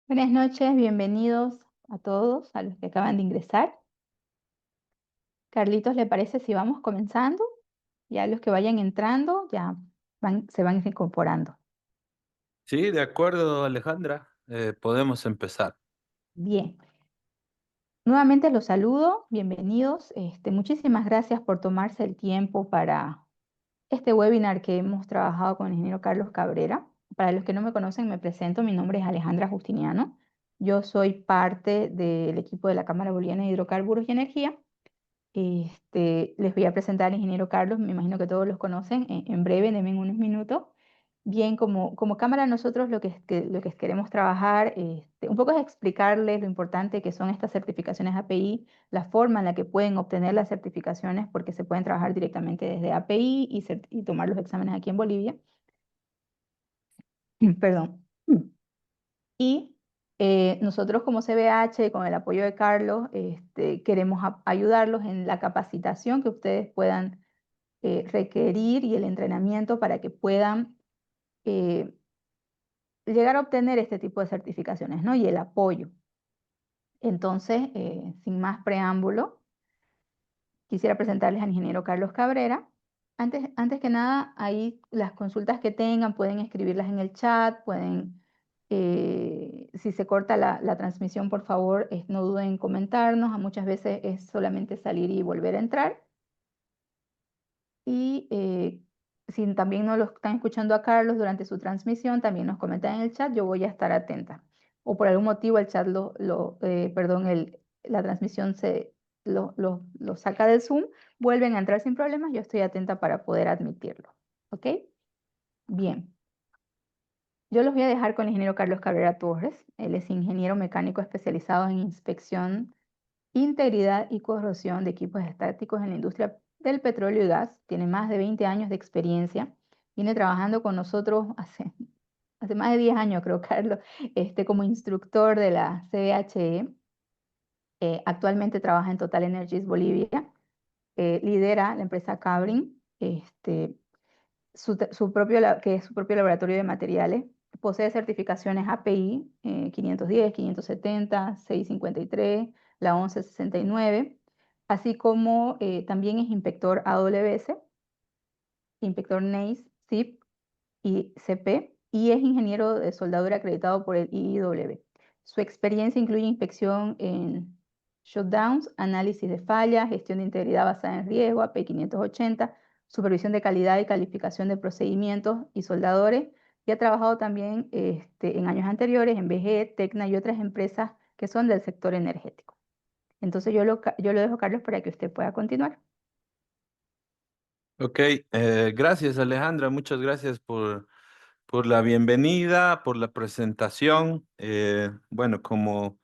Buenas noches, bienvenidos a todos, a los que acaban de ingresar. Carlitos, ¿le parece si vamos comenzando? Ya los que vayan entrando ya se van incorporando. Sí, de acuerdo, Alejandra. Podemos empezar. Bien, nuevamente los saludo, bienvenidos. Muchísimas gracias por tomarse el tiempo para este webinar que hemos trabajado con el ingeniero Carlos Cabrera. Para los que no me conocen, me presento, mi nombre es Alejandra Justiniano. Yo soy parte del equipo de la Cámara Boliviana de Hidrocarburos y Energía. Les voy a presentar al ingeniero Carlos, me imagino que todos los conocen, en breve, denme unos minutos. Bien, como cámara nosotros lo que queremos trabajar, un poco es explicarles lo importante que son estas certificaciones API, la forma en la que pueden obtener las certificaciones, porque se pueden trabajar directamente desde API y tomar los exámenes aquí en Bolivia. Perdón. Y nosotros como CBH, con el apoyo de Carlos, queremos ayudarlos en la capacitación que ustedes puedan requerir y el entrenamiento para que puedan eh, llegar a obtener este tipo de certificaciones, ¿no? Y el apoyo. Entonces, sin más preámbulo, quisiera presentarles al ingeniero Carlos Cabrera. Antes que nada, ahí las consultas que tengan pueden escribirlas en el chat, si se corta la transmisión, por favor, no duden en comentarnos. Muchas veces es solamente salir y volver a entrar. Y si también no lo están escuchando a Carlos durante su transmisión, también nos comentan en el chat, yo voy a estar atenta. O por algún motivo el chat perdón, la transmisión lo saca del Zoom, vuelven a entrar sin problemas, yo estoy atenta para poder admitirlo. ¿Ok? Bien. Yo los voy a dejar con el ingeniero Carlos Cabrera Torres. Él es ingeniero mecánico especializado en inspección, integridad y corrosión de equipos estáticos en la industria del petróleo y gas. Tiene más de 20 años de experiencia. Viene trabajando con nosotros hace más de 10 años, creo, Carlos, como instructor de la CBHE. Actualmente trabaja en Total Energies Bolivia. Lidera la empresa Cabrin, que es su propio laboratorio de materiales. Posee certificaciones API 510, 570, 653, la 1169, así como también es inspector AWS, inspector NACE, SIP y CP, y es ingeniero de soldadura acreditado por el IIW. Su experiencia incluye inspección en shutdowns, análisis de fallas, gestión de integridad basada en riesgo, AP 580, supervisión de calidad y calificación de procedimientos y soldadores, y ha trabajado también en años anteriores en BG, Tecna y otras empresas que son del sector energético. Entonces yo lo dejo, Carlos, para que usted pueda continuar. Ok, gracias, Alejandra. Muchas gracias por la bienvenida, por la presentación. Bueno, como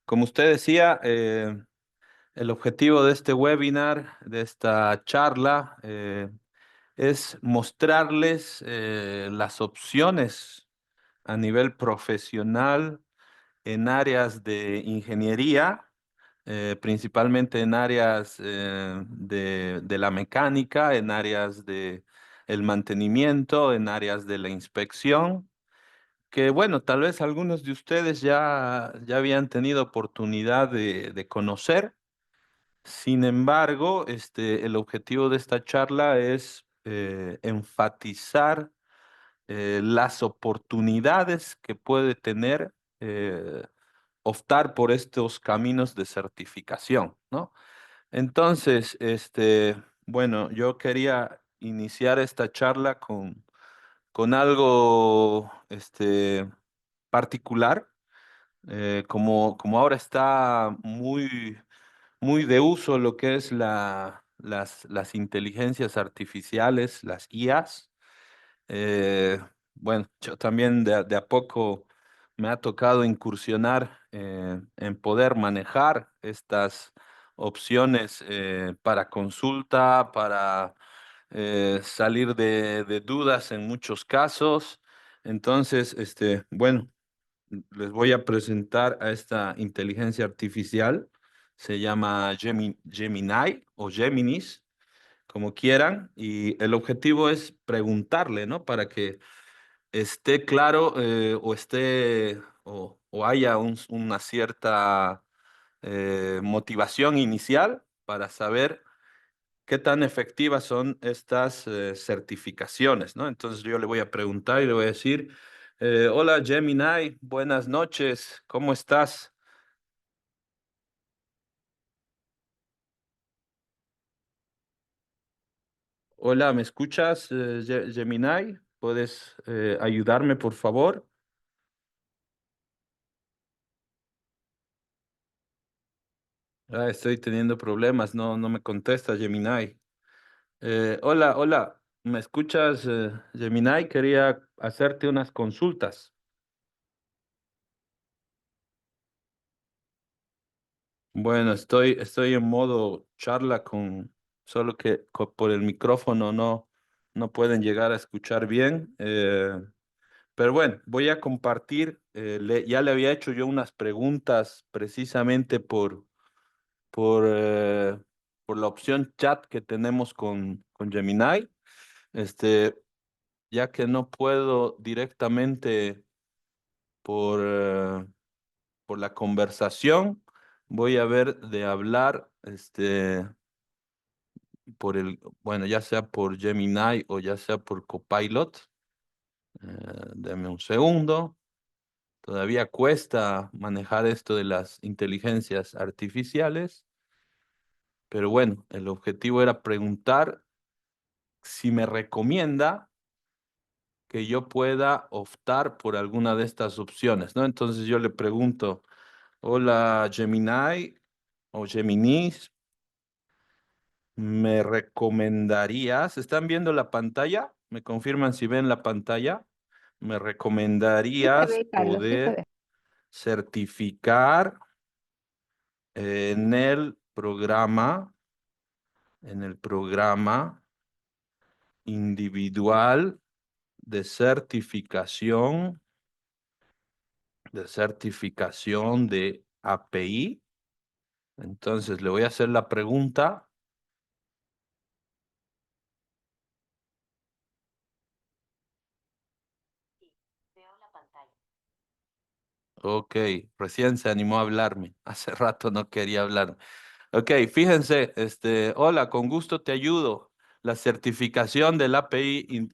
usted decía, el objetivo de este webinar, de esta charla, es mostrarles las opciones a nivel profesional en áreas de ingeniería, principalmente en áreas de la mecánica, en áreas de el mantenimiento, en áreas de la inspección, que bueno, tal vez algunos de ustedes ya habían tenido oportunidad de conocer. Sin embargo, el objetivo de esta charla es enfatizar las oportunidades que puede tener optar por estos caminos de certificación, ¿no? Entonces, bueno, yo quería iniciar esta charla con algo, particular, como ahora está muy de uso lo que es las inteligencias artificiales, las IAs. Eh, bueno, yo también de a poco me ha tocado incursionar en poder manejar estas opciones para consulta, para salir de dudas en muchos casos. Entonces, bueno, les voy a presentar a esta inteligencia artificial. Se llama Gemini o Geminis, como quieran, y el objetivo es preguntarle, ¿no? Para que esté claro o esté o haya una cierta motivación inicial para saber qué tan efectivas son estas certificaciones, ¿no? Entonces yo le voy a preguntar y le voy a decir, hola Gemini, buenas noches, ¿cómo estás? Hola, ¿me escuchas, Gemini? ¿Puedes ayudarme, por favor? Ah, estoy teniendo problemas, no me contesta Gemini. Hola, hola, ¿me escuchas, Gemini? Quería hacerte unas consultas. Bueno, estoy en modo charla solo que por el micrófono no pueden llegar a escuchar bien. Pero bueno, voy a compartir, ya le había hecho yo unas preguntas precisamente por, eh, por la opción chat que tenemos con Gemini. Este, ya que no puedo directamente por, eh, por la conversación, voy a ver de hablar, bueno, ya sea por Gemini o ya sea por Copilot. Deme un segundo. Todavía cuesta manejar esto de las inteligencias artificiales, pero bueno, el objetivo era preguntar si me recomienda que yo pueda optar por alguna de estas opciones, ¿no? Entonces yo le pregunto, hola Gemini o Geminis, ¿me recomendarías? ¿Están viendo la pantalla? ¿Me confirman si ven la pantalla? ¿Me Sí se recomendarías ve, Carlos, sí se poder ve. certificar en el programa individual de certificación de API? Entonces le voy a hacer la pregunta. Veo la pantalla. Ok, recién se animó a hablarme. Hace rato no quería hablar. Ok, fíjense, hola, con gusto te ayudo. La certificación del API,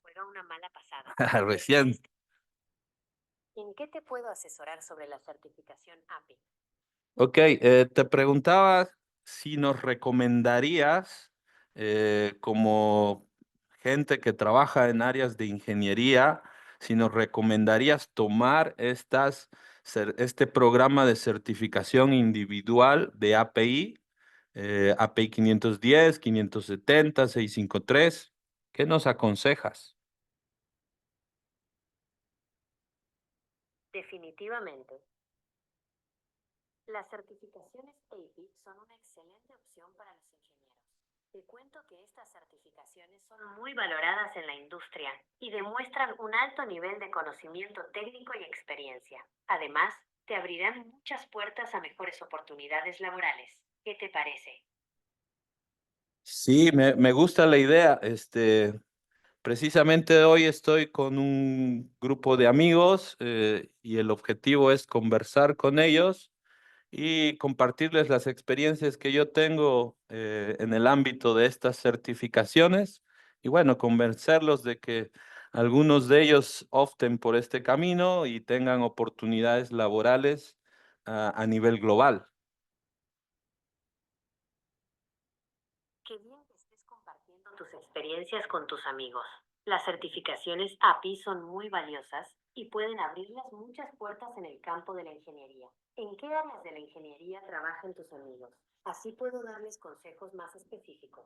Juega una mala pasada. recién. ¿En qué te puedo asesorar sobre la certificación API? Ok, te preguntaba si nos recomendarías, como gente que trabaja en áreas de ingeniería, si nos recomendarías tomar este programa de certificación individual de API, API 510, 570, 653. ¿Qué nos aconsejas? Definitivamente. Las certificaciones API son una excelente opción para los ingenieros. Te cuento que estas certificaciones son muy valoradas en la industria y demuestran un alto nivel de conocimiento técnico y experiencia. Además, te abrirán muchas puertas a mejores oportunidades laborales. ¿Qué te parece? Sí, me gusta la idea. Precisamente hoy estoy con un grupo de amigos y el objetivo es conversar con ellos y compartirles las experiencias que yo tengo en el ámbito de estas certificaciones y bueno, convencerlos de que algunos de ellos opten por este camino y tengan oportunidades laborales a nivel global. Qué bien que estés compartiendo tus experiencias con tus amigos. Las certificaciones API son muy valiosas y pueden abrirles muchas puertas en el campo de la ingeniería. ¿En qué áreas de la ingeniería trabajan tus amigos? Así puedo darles consejos más específicos.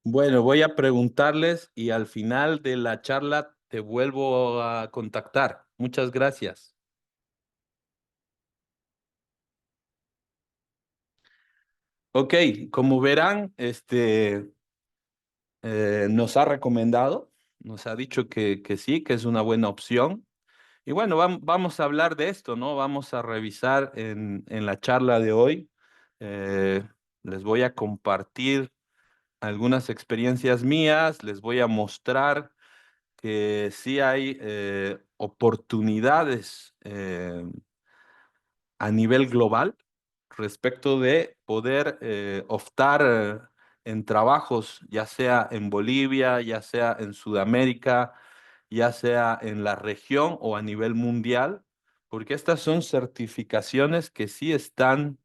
Bueno, voy a preguntarles y al final de la charla te vuelvo a contactar. Muchas gracias. Ok, como verán, nos ha recomendado, nos ha dicho que sí, que es una buena opción. Y bueno, vamos a hablar de esto, ¿no? Vamos a revisar en la charla de hoy. Eh, Les voy a compartir algunas experiencias mías, les voy a mostrar que sí hay oportunidades a nivel global respecto de poder optar en trabajos, ya sea en Bolivia, ya sea en Sudamérica, ya sea en la región o a nivel mundial, porque estas son certificaciones que sí están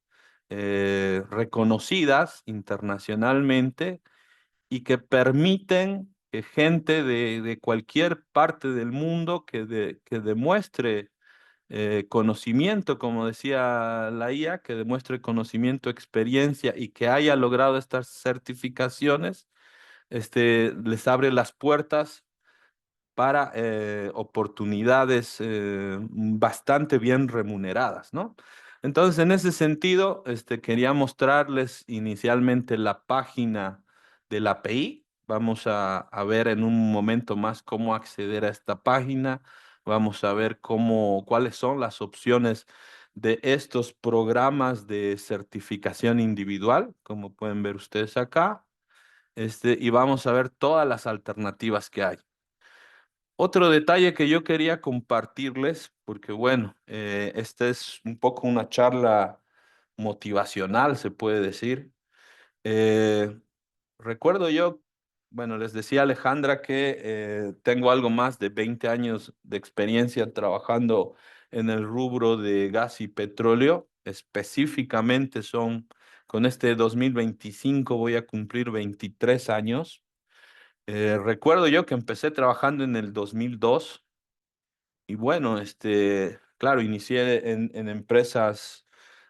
reconocidas internacionalmente y que permiten que gente de cualquier parte del mundo que demuestre conocimiento, como decía la IA, que demuestre conocimiento, experiencia y que haya logrado estas certificaciones, les abre las puertas para oportunidades bastante bien remuneradas, ¿no? Entonces, en ese sentido, quería mostrarles inicialmente la página de la API. Vamos a ver en un momento más cómo acceder a esta página. Vamos a ver cuáles son las opciones de estos programas de certificación individual, como pueden ver ustedes acá. Y vamos a ver todas las alternativas que hay. Otro detalle que yo quería compartirles, porque bueno, esta es un poco una charla motivacional, se puede decir. Eh, Recuerdo yo, bueno, les decía Alejandra que tengo algo más de 20 años de experiencia trabajando en el rubro de gas y petróleo. Específicamente con este 2025 voy a cumplir 23 años. Recuerdo yo que empecé trabajando en el 2002 y bueno, claro, inicié en empresas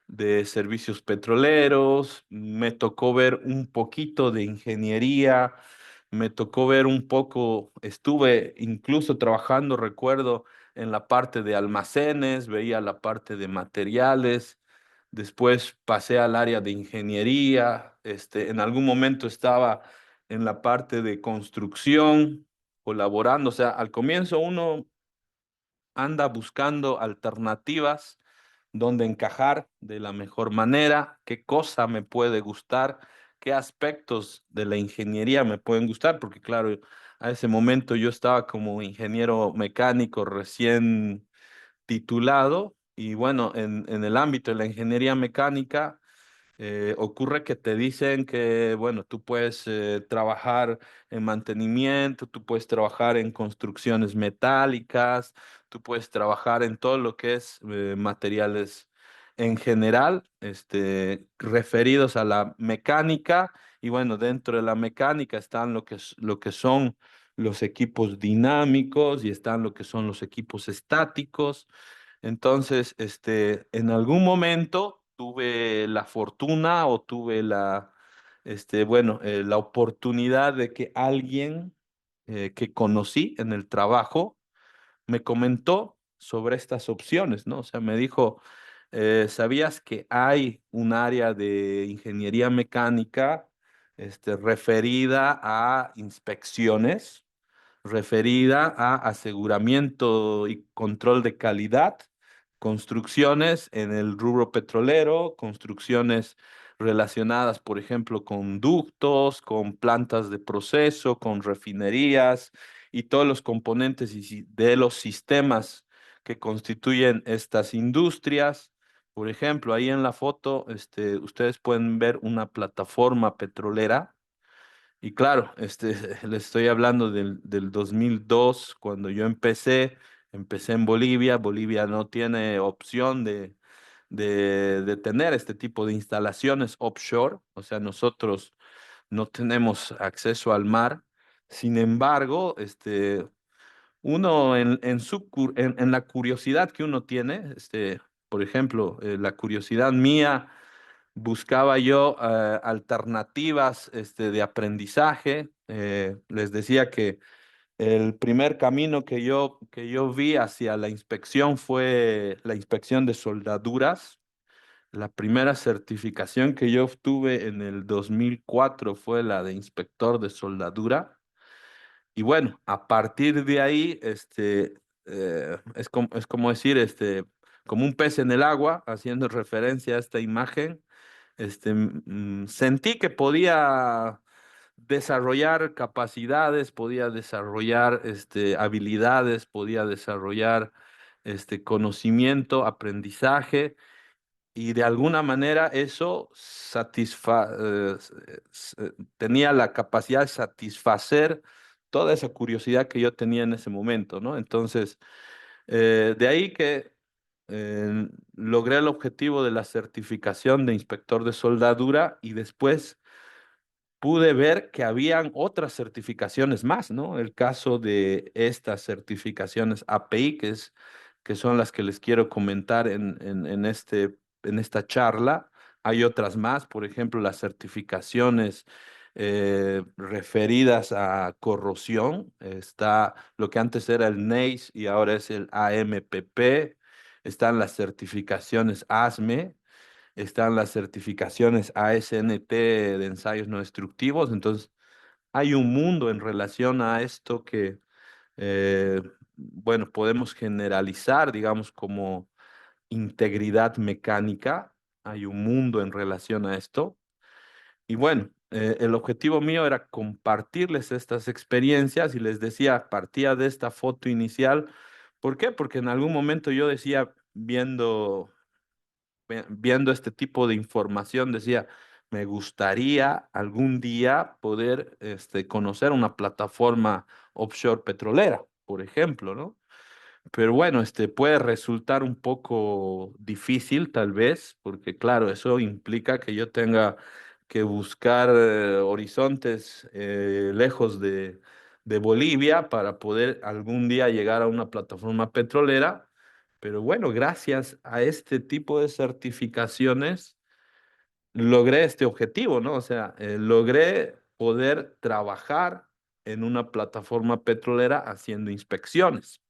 de servicios petroleros, me tocó ver un poquito de ingeniería, me tocó ver un poco, estuve incluso trabajando, recuerdo, en la parte de almacenes, veía la parte de materiales, después pasé al área de ingeniería, en algún momento estaba en la parte de construcción, colaborando, o sea, al comienzo uno anda buscando alternativas donde encajar de la mejor manera, qué cosa me puede gustar, qué aspectos de la ingeniería me pueden gustar, porque claro, a ese momento yo estaba como ingeniero mecánico recién titulado y bueno, en el ámbito de la ingeniería mecánica ocurre que te dicen que, bueno, tú puedes trabajar en mantenimiento, tú puedes trabajar en construcciones metálicas, tú puedes trabajar en todo lo que es materiales en general, referidos a la mecánica. Y bueno, dentro de la mecánica están lo que son los equipos dinámicos y están lo que son los equipos estáticos. Entonces, en algún momento tuve la fortuna o tuve bueno, la oportunidad de que alguien que conocí en el trabajo me comentó sobre estas opciones, ¿no? O sea, me dijo, ¿sabías que hay un área de ingeniería mecánica, referida a inspecciones? Referida a aseguramiento y control de calidad, construcciones en el rubro petrolero, construcciones relacionadas, por ejemplo, con ductos, con plantas de proceso, con refinerías y todos los componentes de los sistemas que constituyen estas industrias. Por ejemplo, ahí en la foto, ustedes pueden ver una plataforma petrolera y claro, le estoy hablando del 2002, cuando yo empecé en Bolivia. Bolivia no tiene opción de tener este tipo de instalaciones offshore, o sea, nosotros no tenemos acceso al mar. Sin embargo, uno en la curiosidad que uno tiene, por ejemplo, la curiosidad mía buscaba yo alternativas de aprendizaje. Les decía que el primer camino que yo vi hacia la inspección fue la inspección de soldaduras. La primera certificación que yo obtuve en el 2004 fue la de inspector de soldadura. Y bueno, a partir de ahí, es como decir, como un pez en el agua, haciendo referencia a esta imagen, sentí que podía desarrollar capacidades, podía desarrollar habilidades, podía desarrollar conocimiento, aprendizaje, y de alguna manera eso tenía la capacidad de satisfacer toda esa curiosidad que yo tenía en ese momento, ¿no? Entonces, de ahí que logré el objetivo de la certificación de inspector de soldadura y después pude ver que habían otras certificaciones más, ¿no? El caso de estas certificaciones API, que son las que les quiero comentar en esta charla. Hay otras más, por ejemplo, las certificaciones referidas a corrosión. Está lo que antes era el NEIS y ahora es el AMPP. Están las certificaciones ASME, están las certificaciones ASNT de ensayos no destructivos. Entonces, hay un mundo en relación a esto que, eh, bueno, podemos generalizar, digamos, como integridad mecánica. Hay un mundo en relación a esto. Y bueno, el objetivo mío era compartirles estas experiencias y les decía, partía de esta foto inicial. ¿Por qué? Porque en algún momento yo decía, viendo este tipo de información, decía, me gustaría algún día poder conocer una plataforma offshore petrolera, por ejemplo, ¿no? Pero bueno, puede resultar un poco difícil tal vez, porque claro, eso implica que yo tenga que buscar horizontes lejos de Bolivia para poder algún día llegar a una plataforma petrolera. Pero bueno, gracias a este tipo de certificaciones logré este objetivo, ¿no? O sea, logré poder trabajar en una plataforma petrolera haciendo inspecciones.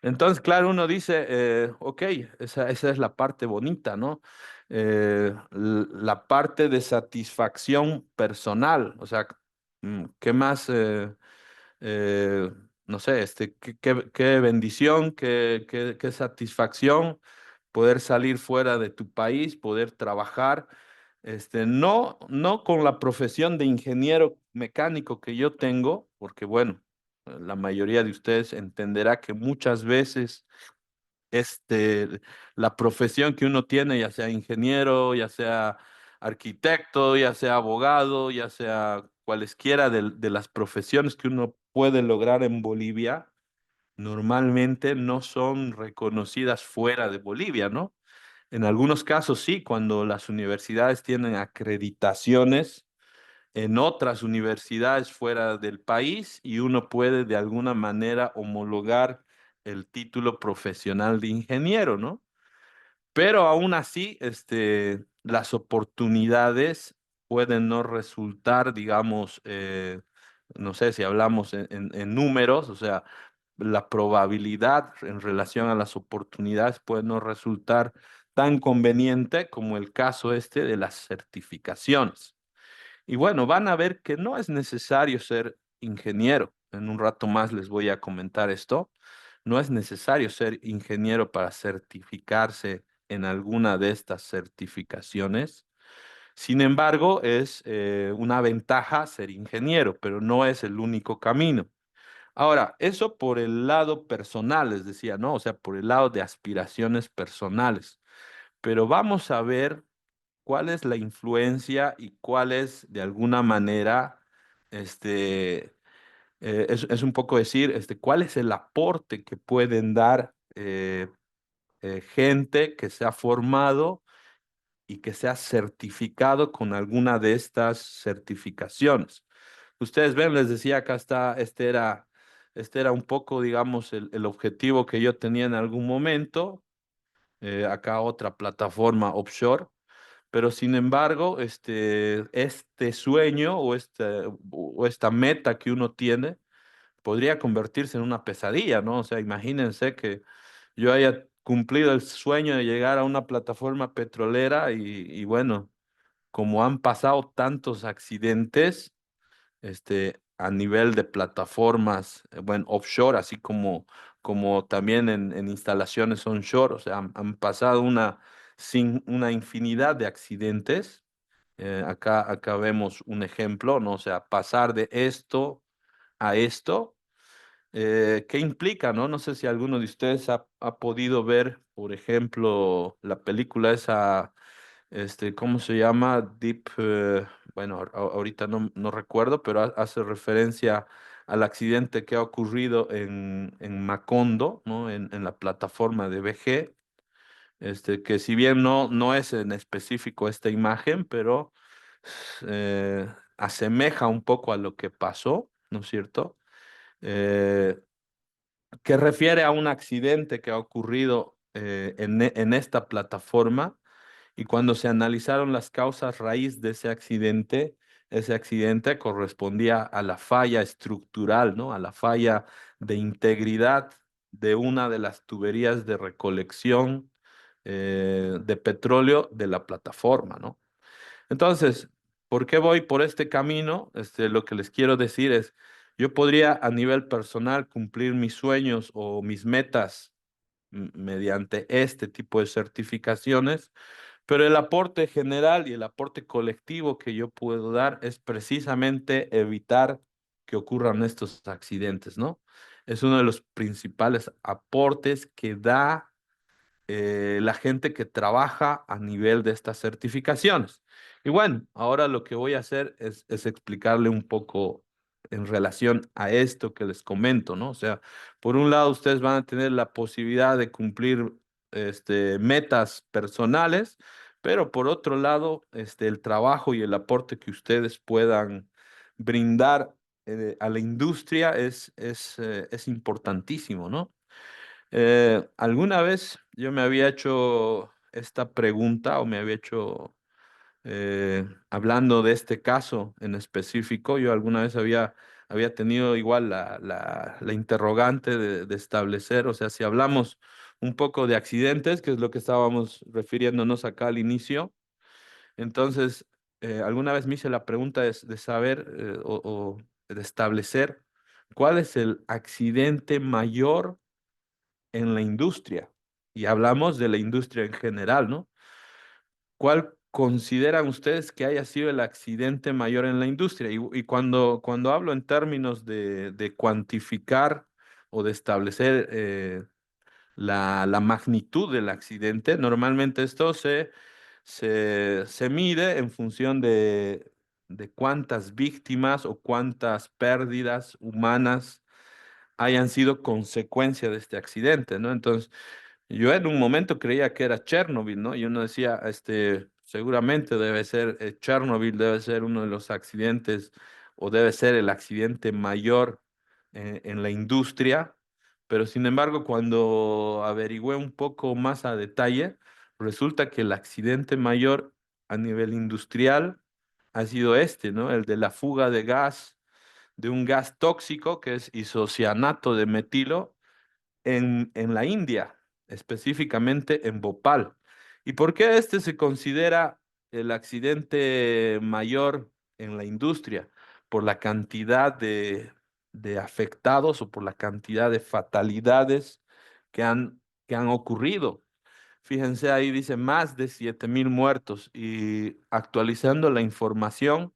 Entonces, claro, uno dice, ok, esa es la parte bonita, ¿no? La parte de satisfacción personal, o sea, ¿qué más? Eh, no sé, qué bendición, qué satisfacción poder salir fuera de tu país, poder trabajar, no con la profesión de ingeniero mecánico que yo tengo, porque bueno, la mayoría de ustedes entenderá que muchas veces la profesión que uno tiene, ya sea ingeniero, ya sea arquitecto, ya sea abogado, ya sea cualesquiera de las profesiones que uno puede lograr en Bolivia, normalmente no son reconocidas fuera de Bolivia, ¿no? En algunos casos sí, cuando las universidades tienen acreditaciones en otras universidades fuera del país y uno puede de alguna manera homologar el título profesional de ingeniero, ¿no? Pero aún así, las oportunidades pueden no resultar, digamos, no sé si hablamos en números, o sea, la probabilidad en relación a las oportunidades puede no resultar tan conveniente como el caso de las certificaciones. Y bueno, van a ver que no es necesario ser ingeniero. En un rato más les voy a comentar esto. No es necesario ser ingeniero para certificarse en alguna de estas certificaciones. Sin embargo, es una ventaja ser ingeniero, pero no es el único camino. Ahora, eso por el lado personal, les decía, ¿no? O sea, por el lado de aspiraciones personales. Pero vamos a ver cuál es la influencia y cuál es, de alguna manera, es un poco decir, cuál es el aporte que pueden dar gente que se ha formado y que se ha certificado con alguna de estas certificaciones. Ustedes ven, les decía, acá está, este era un poco, digamos, el objetivo que yo tenía en algún momento. Acá otra plataforma offshore. Pero sin embargo, este sueño o esta meta que uno tiene podría convertirse en una pesadilla, ¿no? O sea, imagínense que yo haya cumplido el sueño de llegar a una plataforma petrolera y bueno, como han pasado tantos accidentes, a nivel de plataformas, bueno, offshore, así como también en instalaciones onshore, o sea, han pasado una infinidad de accidentes. Acá vemos un ejemplo, ¿no? O sea, pasar de esto a esto. ¿Qué implica, no? No sé si alguno de ustedes ha podido ver, por ejemplo, la película esa, ¿cómo se llama? Bueno, ahorita no recuerdo, pero hace referencia al accidente que ha ocurrido en Macondo, ¿no? En la plataforma de BG, que si bien no es en específico esta imagen, pero asemeja un poco a lo que pasó, ¿no es cierto? Eh, que refiere a un accidente que ha ocurrido en esta plataforma, y cuando se analizaron las causas raíz de ese accidente correspondía a la falla estructural, ¿no? A la falla de integridad de una de las tuberías de recolección de petróleo de la plataforma, ¿no? Entonces, ¿por qué voy por este camino? Lo que les quiero decir es, yo podría a nivel personal cumplir mis sueños o mis metas mediante este tipo de certificaciones, pero el aporte general y el aporte colectivo que yo puedo dar es precisamente evitar que ocurran estos accidentes, ¿no? Es uno de los principales aportes que da la gente que trabaja a nivel de estas certificaciones. Y bueno, ahora lo que voy a hacer es explicarle un poco en relación a esto que les comento, ¿no? O sea, por un lado, ustedes van a tener la posibilidad de cumplir metas personales, pero por otro lado, el trabajo y el aporte que ustedes puedan brindar a la industria es importantísimo, ¿no? Alguna vez yo me había hecho esta pregunta o me había hecho, hablando de este caso en específico, yo alguna vez había tenido igual la interrogante de establecer, o sea, si hablamos un poco de accidentes, que es lo que estábamos refiriéndonos acá al inicio, entonces, alguna vez me hice la pregunta de saber o de establecer cuál es el accidente mayor en la industria, y hablamos de la industria en general, ¿no? ¿Cuál consideran ustedes que haya sido el accidente mayor en la industria? Y cuando hablo en términos de cuantificar o de establecer la magnitud del accidente, normalmente esto se mide en función de cuántas víctimas o cuántas pérdidas humanas hayan sido consecuencia de este accidente, ¿no? Entonces, yo en un momento creía que era Chernobyl, ¿no? Y uno decía, seguramente debe ser, Chernobyl debe ser uno de los accidentes o debe ser el accidente mayor en la industria, pero sin embargo, cuando averigüé un poco más a detalle, resulta que el accidente mayor a nivel industrial ha sido ¿no? El de la fuga de gas, de un gas tóxico que es isocianato de metilo en la India, específicamente en Bhopal. ¿Y por qué este se considera el accidente mayor en la industria? Por la cantidad de afectados o por la cantidad de fatalidades que han ocurrido. Fíjense, ahí dice más de 7.000 muertos, y actualizando la información,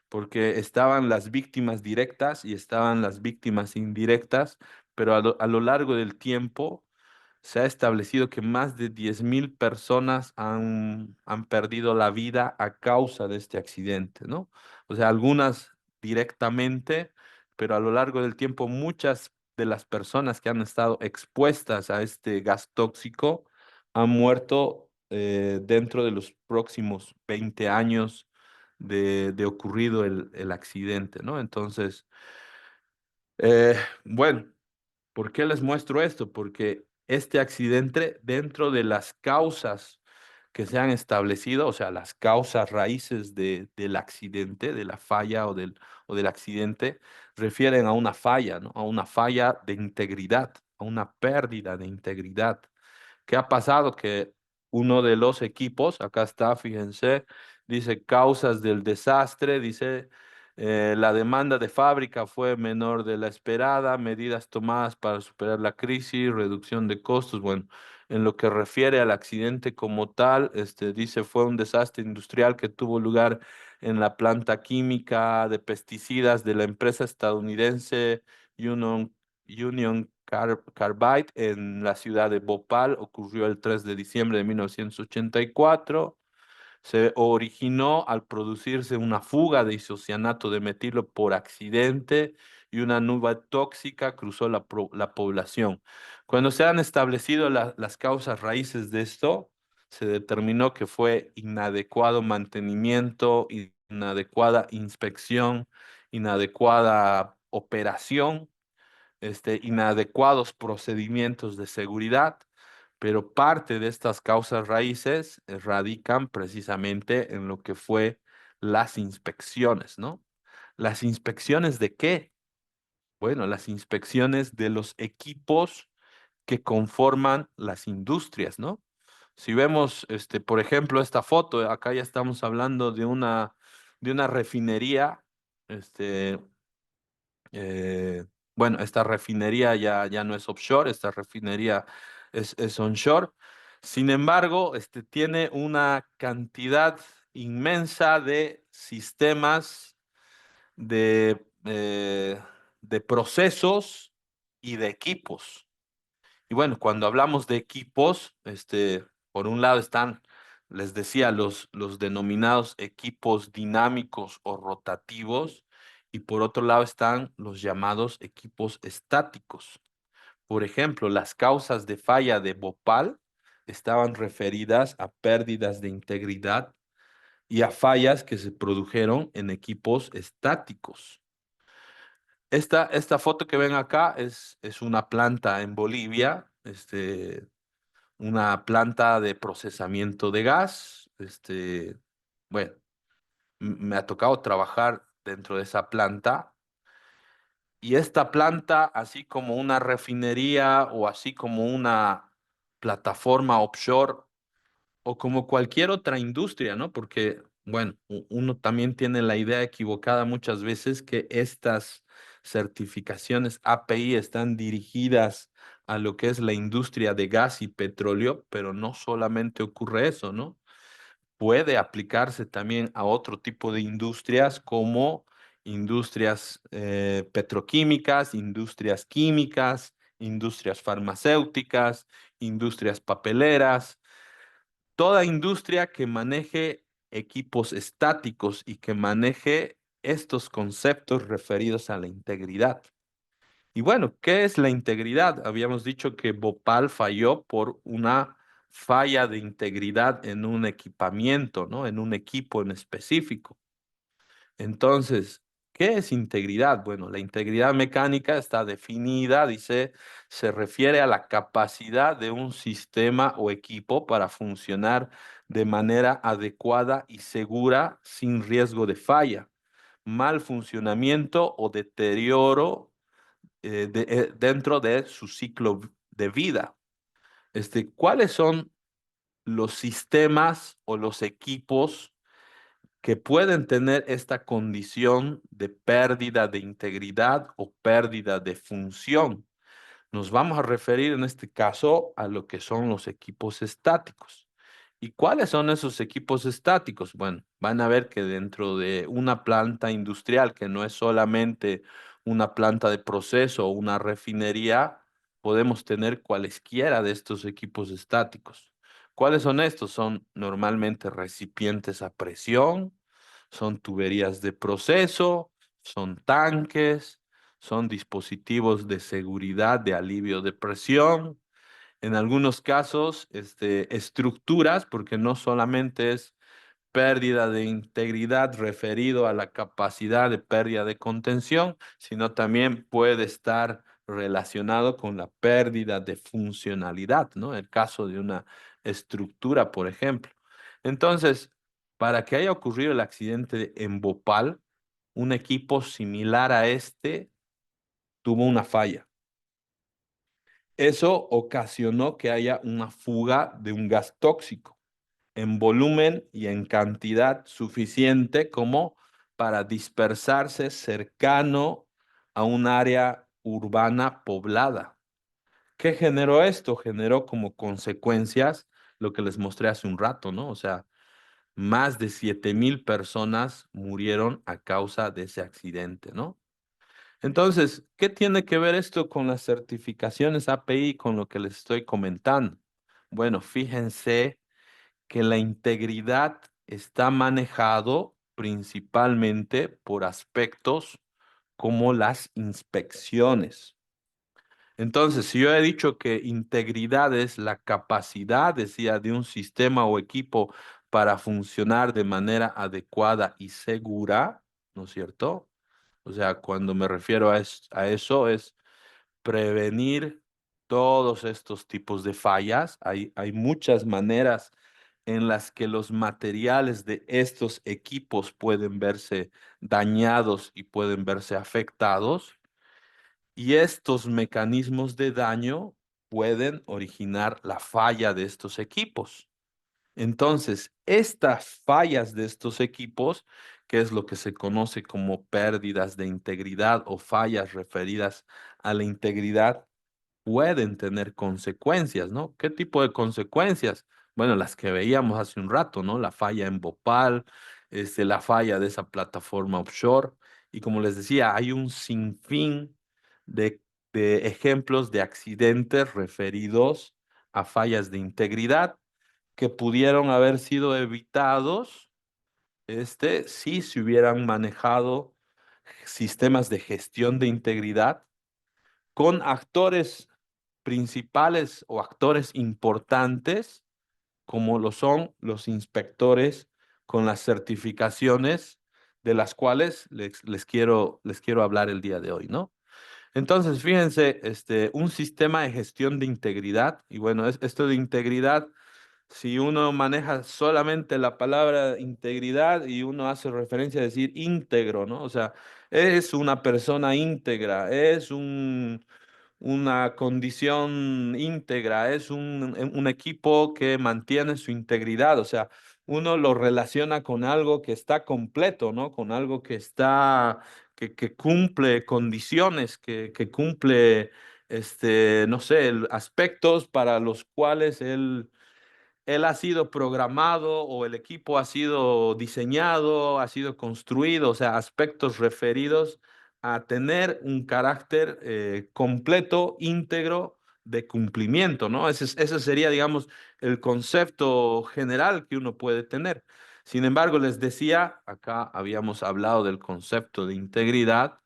porque estaban las víctimas directas y estaban las víctimas indirectas, pero a lo largo del tiempo se ha establecido que más de 10.000 personas han perdido la vida a causa de este accidente, ¿no? O sea, algunas directamente, pero a lo largo del tiempo muchas de las personas que han estado expuestas a este gas tóxico han muerto dentro de los próximos 20 años de ocurrido el accidente, ¿no? Entonces, bueno. ¿Por qué les muestro esto? Porque este accidente, dentro de las causas que se han establecido, o sea, las causas raíces del accidente, de la falla o del accidente, refieren a una falla, ¿no? A una falla de integridad, a una pérdida de integridad. ¿Qué ha pasado? Que uno de los equipos, acá está, fíjense, dice causas del desastre, dice la demanda de fábrica fue menor de la esperada, medidas tomadas para superar la crisis, reducción de costos. Bueno, En lo que refiere al accidente como tal, dice fue un desastre industrial que tuvo lugar en la planta química de pesticidas de la empresa estadounidense Union Carbide en la ciudad de Bhopal. Ocurrió el 3 de diciembre de 1984. Se originó al producirse una fuga de isocianato de metilo por accidente y una nube tóxica cruzó la población. Cuando se han establecido las causas raíces de esto, se determinó que fue inadecuado mantenimiento, inadecuada inspección, inadecuada operación, inadecuados procedimientos de seguridad, pero parte de estas causas raíces radican precisamente en lo que fue las inspecciones, ¿no? ¿Las inspecciones de qué? Bueno, las inspecciones de los equipos que conforman las industrias, ¿no? Si vemos, por ejemplo, esta foto, acá ya estamos hablando de una refinería, este, bueno, esta refinería ya no es offshore, esta refinería es onshore. Sin embargo, tiene una cantidad inmensa de sistemas, de procesos y de equipos. Y bueno, cuando hablamos de equipos, por un lado están, les decía, los denominados equipos dinámicos o rotativos, y por otro lado están los llamados equipos estáticos. Por ejemplo, las causas de falla de Bhopal estaban referidas a pérdidas de integridad y a fallas que se produjeron en equipos estáticos. Esta foto que ven acá es una planta en Bolivia, una planta de procesamiento de gas. Bueno, me ha tocado trabajar dentro de esa planta, y esta planta, así como una refinería o así como una plataforma offshore o como cualquier otra industria, ¿no? Porque, bueno, uno también tiene la idea equivocada muchas veces que estas certificaciones API están dirigidas a lo que es la industria de gas y petróleo, pero no solamente ocurre eso, ¿no? Puede aplicarse también a otro tipo de industrias como industrias petroquímicas, industrias químicas, industrias farmacéuticas, industrias papeleras. Toda industria que maneje equipos estáticos y que maneje estos conceptos referidos a la integridad. Y bueno, ¿qué es la integridad? Habíamos dicho que Bhopal falló por una falla de integridad en un equipamiento, ¿no? En un equipo en específico. Entonces, ¿qué es integridad? Bueno, la integridad mecánica está definida, dice, se refiere a la capacidad de un sistema o equipo para funcionar de manera adecuada y segura sin riesgo de falla, mal funcionamiento o deterioro dentro de su ciclo de vida. ¿Cuáles son los sistemas o los equipos que pueden tener esta condición de pérdida de integridad o pérdida de función? Nos vamos a referir en este caso a lo que son los equipos estáticos. ¿Y cuáles son esos equipos estáticos? Bueno, van a ver que dentro de una planta industrial, que no es solamente una planta de proceso o una refinería, podemos tener cualesquiera de estos equipos estáticos. ¿Cuáles son estos? Son normalmente recipientes a presión, son tuberías de proceso, son tanques, son dispositivos de seguridad de alivio de presión, en algunos casos, estructuras, porque no solamente es pérdida de integridad referido a la capacidad de pérdida de contención, sino también puede estar relacionado con la pérdida de funcionalidad, ¿no? El caso de una estructura, por ejemplo. Entonces, para que haya ocurrido el accidente en Bhopal, un equipo similar a este tuvo una falla. Eso ocasionó que haya una fuga de un gas tóxico en volumen y en cantidad suficiente como para dispersarse cercano a un área urbana poblada. ¿Qué generó esto? Generó como consecuencias lo que les mostré hace un rato, ¿no? O sea, más de 7,000 personas murieron a causa de ese accidente, ¿no? Entonces, ¿qué tiene que ver esto con las certificaciones API, con lo que les estoy comentando? Bueno, fíjense que la integridad está manejado principalmente por aspectos como las inspecciones. Entonces, si yo he dicho que integridad es la capacidad, decía, de un sistema o equipo para funcionar de manera adecuada y segura, ¿no es cierto? O sea, cuando me refiero a eso es prevenir todos estos tipos de fallas. Hay muchas maneras en las que los materiales de estos equipos pueden verse dañados y pueden verse afectados. Y estos mecanismos de daño pueden originar la falla de estos equipos. Entonces, estas fallas de estos equipos, que es lo que se conoce como pérdidas de integridad o fallas referidas a la integridad, pueden tener consecuencias, ¿no? ¿Qué tipo de consecuencias? Bueno, las que veíamos hace un rato, ¿no? La falla en Bhopal, la falla de esa plataforma offshore. Y como les decía, hay un sinfín de, de ejemplos de accidentes referidos a fallas de integridad que pudieron haber sido evitados, si se hubieran manejado sistemas de gestión de integridad con actores principales o actores importantes, como lo son los inspectores con las certificaciones de las cuales les quiero hablar el día de hoy, ¿no? Entonces, fíjense, un sistema de gestión de integridad, y bueno, esto de integridad, si uno maneja solamente la palabra integridad y uno hace referencia a decir íntegro, ¿no? O sea, es una persona íntegra, es una condición íntegra, es un equipo que mantiene su integridad, o sea, uno lo relaciona con algo que está completo, ¿no? Con algo que está, que cumple condiciones, que cumple, no sé, aspectos para los cuales él ha sido programado o el equipo ha sido diseñado, ha sido construido, o sea, aspectos referidos a tener un carácter completo, íntegro de cumplimiento, ¿no? Ese sería, digamos, el concepto general que uno puede tener. Sin embargo, les decía, acá habíamos hablado del concepto de integridad.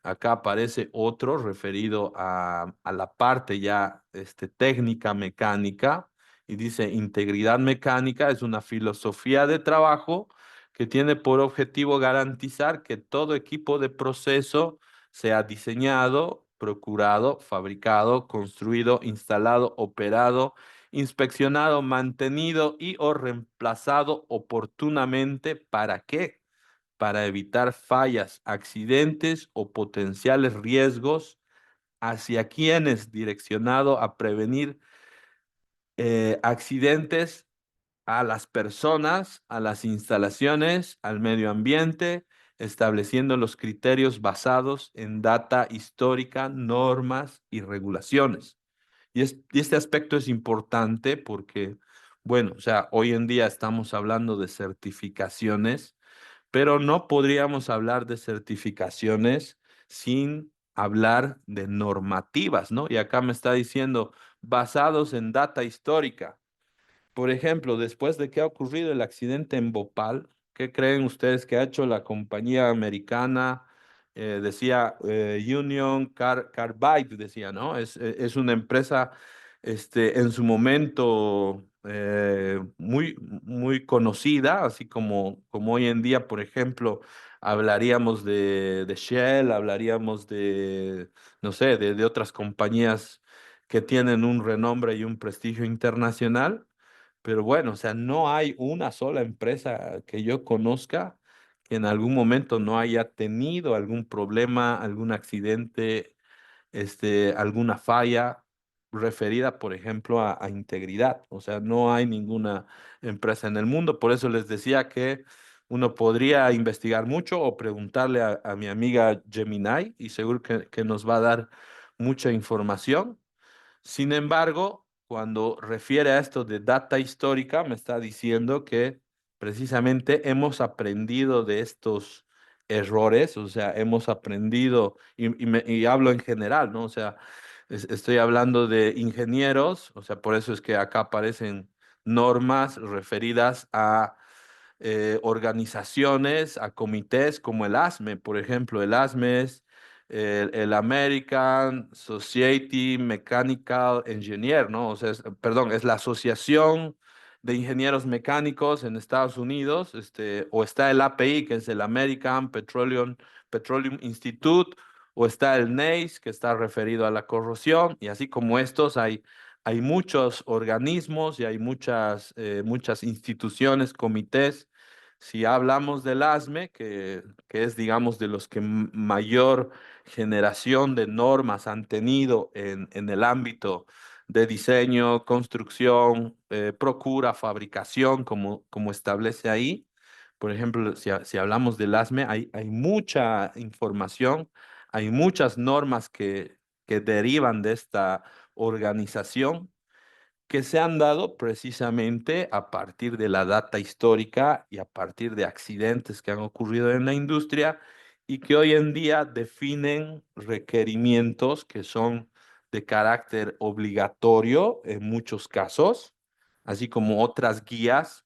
Acá aparece otro referido a la parte ya técnica mecánica y dice integridad mecánica es una filosofía de trabajo que tiene por objetivo garantizar que todo equipo de proceso sea diseñado, procurado, fabricado, construido, instalado, operado, inspeccionado, mantenido y o reemplazado oportunamente. ¿Para qué? Para evitar fallas, accidentes o potenciales riesgos hacia quienes direccionado a prevenir accidentes a las personas, a las instalaciones, al medio ambiente, estableciendo los criterios basados en data histórica, normas y regulaciones. Y este aspecto es importante porque, bueno, o sea, hoy en día estamos hablando de certificaciones, pero no podríamos hablar de certificaciones sin hablar de normativas, ¿no? Y acá me está diciendo, basados en data histórica. Por ejemplo, después de que ha ocurrido el accidente en Bhopal, ¿qué creen ustedes que ha hecho la compañía americana? Decía Union Carbide, decía, ¿no? Es una empresa en su momento muy conocida, así como hoy en día, por ejemplo, hablaríamos de Shell, hablaríamos no sé, de otras compañías que tienen un renombre y un prestigio internacional. Pero bueno, o sea, no hay una sola empresa que yo conozca que en algún momento no haya tenido algún problema, algún accidente, alguna falla referida, por ejemplo, a integridad. O sea, no hay ninguna empresa en el mundo. Por eso les decía que uno podría investigar mucho o preguntarle a mi amiga Gemini y seguro que nos va a dar mucha información. Sin embargo, cuando refiere a esto de data histórica, me está diciendo que precisamente hemos aprendido de estos errores, o sea, hemos aprendido, y hablo en general, ¿no? O sea, estoy hablando de ingenieros, o sea, por eso es que acá aparecen normas referidas a organizaciones, a comités como el ASME, por ejemplo, el ASME es el American Society Mechanical Engineer, ¿no? O sea, perdón, es la Asociación de Ingenieros Mecánicos en Estados Unidos, o está el API, que es el American Petroleum Institute, o está el NACE, que está referido a la corrosión, y así como estos hay muchos organismos y hay muchas instituciones, comités. Si hablamos del ASME, que es, digamos, de los que mayor generación de normas han tenido en el ámbito de diseño, construcción, procura, fabricación, como establece ahí. Por ejemplo, si hablamos del ASME, hay mucha información, hay muchas normas que derivan de esta organización que se han dado precisamente a partir de la data histórica y a partir de accidentes que han ocurrido en la industria y que hoy en día definen requerimientos que son de carácter obligatorio en muchos casos, así como otras guías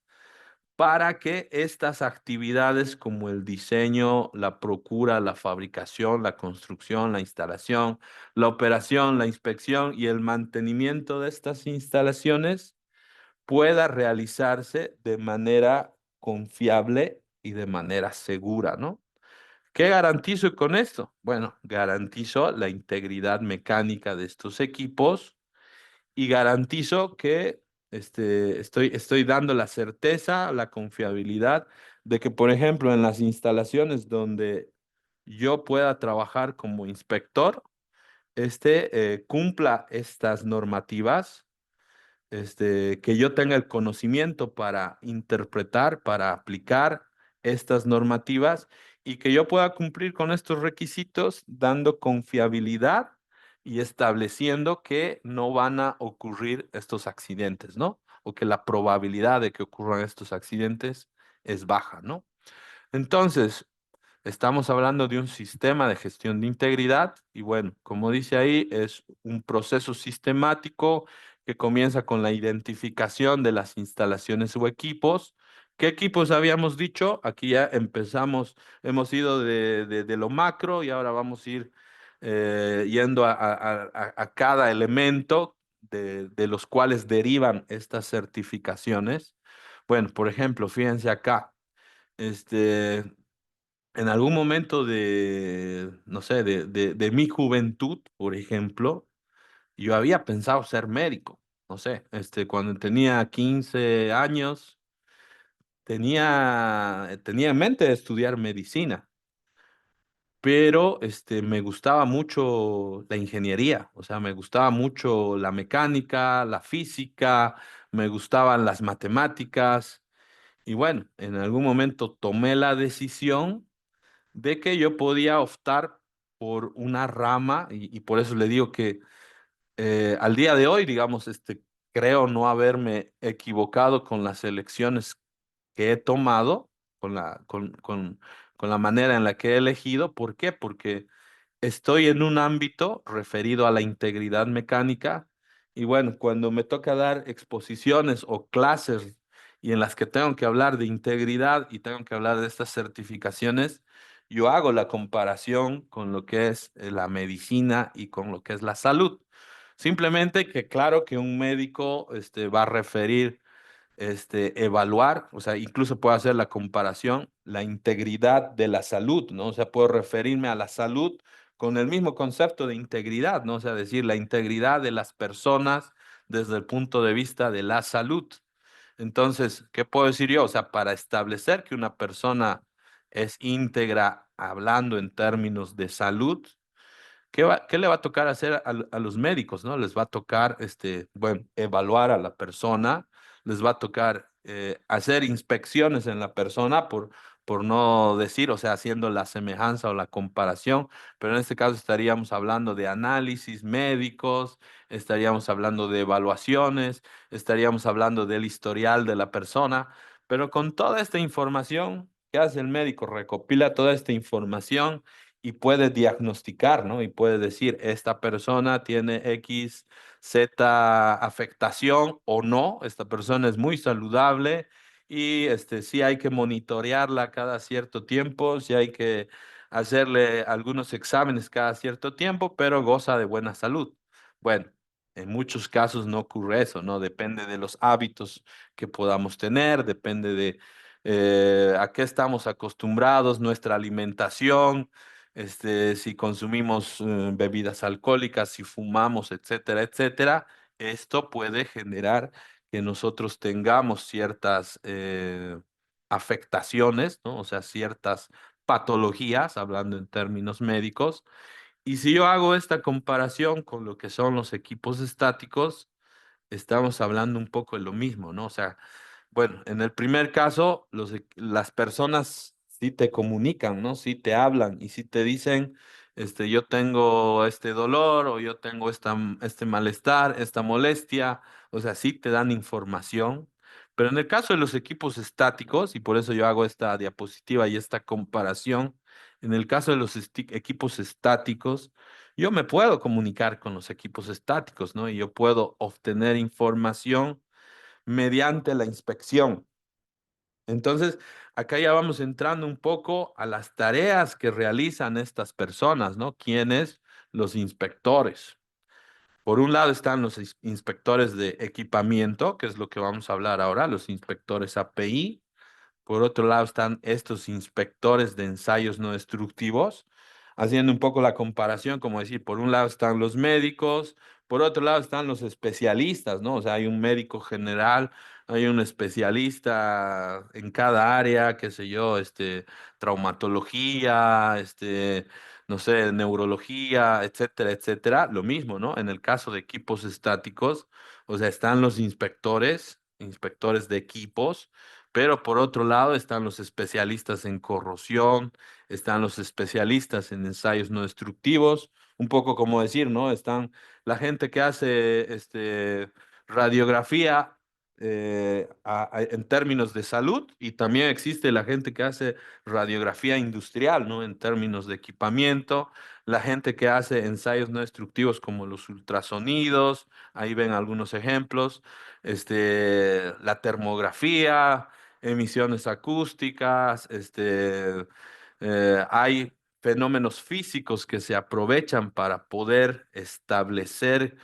para que estas actividades como el diseño, la procura, la fabricación, la construcción, la instalación, la operación, la inspección y el mantenimiento de estas instalaciones pueda realizarse de manera confiable y de manera segura, ¿no? ¿Qué garantizo con esto? Bueno, garantizo la integridad mecánica de estos equipos y garantizo que estoy dando la certeza, la confiabilidad de que, por ejemplo, en las instalaciones donde yo pueda trabajar como inspector, cumpla estas normativas, que yo tenga el conocimiento para interpretar, para aplicar estas normativas y que yo pueda cumplir con estos requisitos dando confiabilidad y estableciendo que no van a ocurrir estos accidentes, ¿no? O que la probabilidad de que ocurran estos accidentes es baja, ¿no? Entonces, estamos hablando de un sistema de gestión de integridad y bueno, como dice ahí, es un proceso sistemático que comienza con la identificación de las instalaciones o equipos. ¿Qué equipos habíamos dicho? Aquí ya empezamos, hemos ido de lo macro y ahora vamos a ir yendo a cada elemento de los cuales derivan estas certificaciones. Bueno, por ejemplo, fíjense acá. Este, en algún momento no sé, de mi juventud, por ejemplo, yo había pensado ser médico. No sé, cuando tenía 15 años, tenía en mente estudiar medicina, pero me gustaba mucho la ingeniería, o sea, me gustaba mucho la mecánica, la física, me gustaban las matemáticas, y bueno, en algún momento tomé la decisión de que yo podía optar por una rama y por eso le digo que al día de hoy, digamos, creo no haberme equivocado con las elecciones que he tomado, con la manera en la que he elegido. ¿Por qué? Porque estoy en un ámbito referido a la integridad mecánica y bueno, cuando me toca dar exposiciones o clases y en las que tengo que hablar de integridad y tengo que hablar de estas certificaciones, yo hago la comparación con lo que es la medicina y con lo que es la salud. Simplemente que claro que un médico va a referir evaluar, o sea, incluso puedo hacer la comparación, la integridad de la salud, ¿no? O sea, puedo referirme a la salud con el mismo concepto de integridad, ¿no? O sea, decir la integridad de las personas desde el punto de vista de la salud. Entonces, ¿qué puedo decir yo? O sea, para establecer que una persona es íntegra hablando en términos de salud, qué le va a tocar hacer a los médicos, ¿no? Les va a tocar, bueno, evaluar a la persona, les va a tocar hacer inspecciones en la persona por no decir, o sea, haciendo la semejanza o la comparación, pero en este caso estaríamos hablando de análisis médicos, estaríamos hablando de evaluaciones, estaríamos hablando del historial de la persona, pero con toda esta información, ¿qué hace el médico? Recopila toda esta información y puede diagnosticar, ¿no? Y puede decir, esta persona tiene X, Z afectación o no, esta persona es muy saludable y sí hay que monitorearla cada cierto tiempo, sí hay que hacerle algunos exámenes cada cierto tiempo, pero goza de buena salud. Bueno, en muchos casos no ocurre eso, ¿no? Depende de los hábitos que podamos tener, depende de a qué estamos acostumbrados, nuestra alimentación, si consumimos bebidas alcohólicas, si fumamos, etcétera, etcétera. Esto puede generar que nosotros tengamos ciertas afectaciones, ¿no? O sea, ciertas patologías, hablando en términos médicos. Y si yo hago esta comparación con lo que son los equipos estáticos, estamos hablando un poco de lo mismo, ¿no? O sea, bueno, en el primer caso, las personas sí te comunican, ¿no? Sí te hablan y sí te dicen, yo tengo este dolor o yo tengo este malestar, esta molestia, o sea, sí te dan información. Pero en el caso de los equipos estáticos, y por eso yo hago esta diapositiva y esta comparación, en el caso de los equipos estáticos, yo me puedo comunicar con los equipos estáticos, ¿no? Y yo puedo obtener información mediante la inspección. Entonces, acá ya vamos entrando un poco a las tareas que realizan estas personas, ¿no? ¿Quiénes? Los inspectores. Por un lado están los inspectores de equipamiento, que es lo que vamos a hablar ahora, los inspectores API. Por otro lado están estos inspectores de ensayos no destructivos, haciendo un poco la comparación, como decir, por un lado están los médicos, por otro lado están los especialistas, ¿no? O sea, hay un médico general, hay un especialista en cada área, qué sé yo, traumatología, no sé, neurología, etcétera, etcétera. Lo mismo, ¿no? En el caso de equipos estáticos, o sea, están los inspectores, inspectores de equipos, pero por otro lado están los especialistas en corrosión, están los especialistas en ensayos no destructivos, un poco como decir, ¿no? Están la gente que hace radiografía en términos de salud y también existe la gente que hace radiografía industrial, ¿no? En términos de equipamiento, la gente que hace ensayos no destructivos como los ultrasonidos, ahí ven algunos ejemplos, la termografía, emisiones acústicas, hay fenómenos físicos que se aprovechan para poder establecer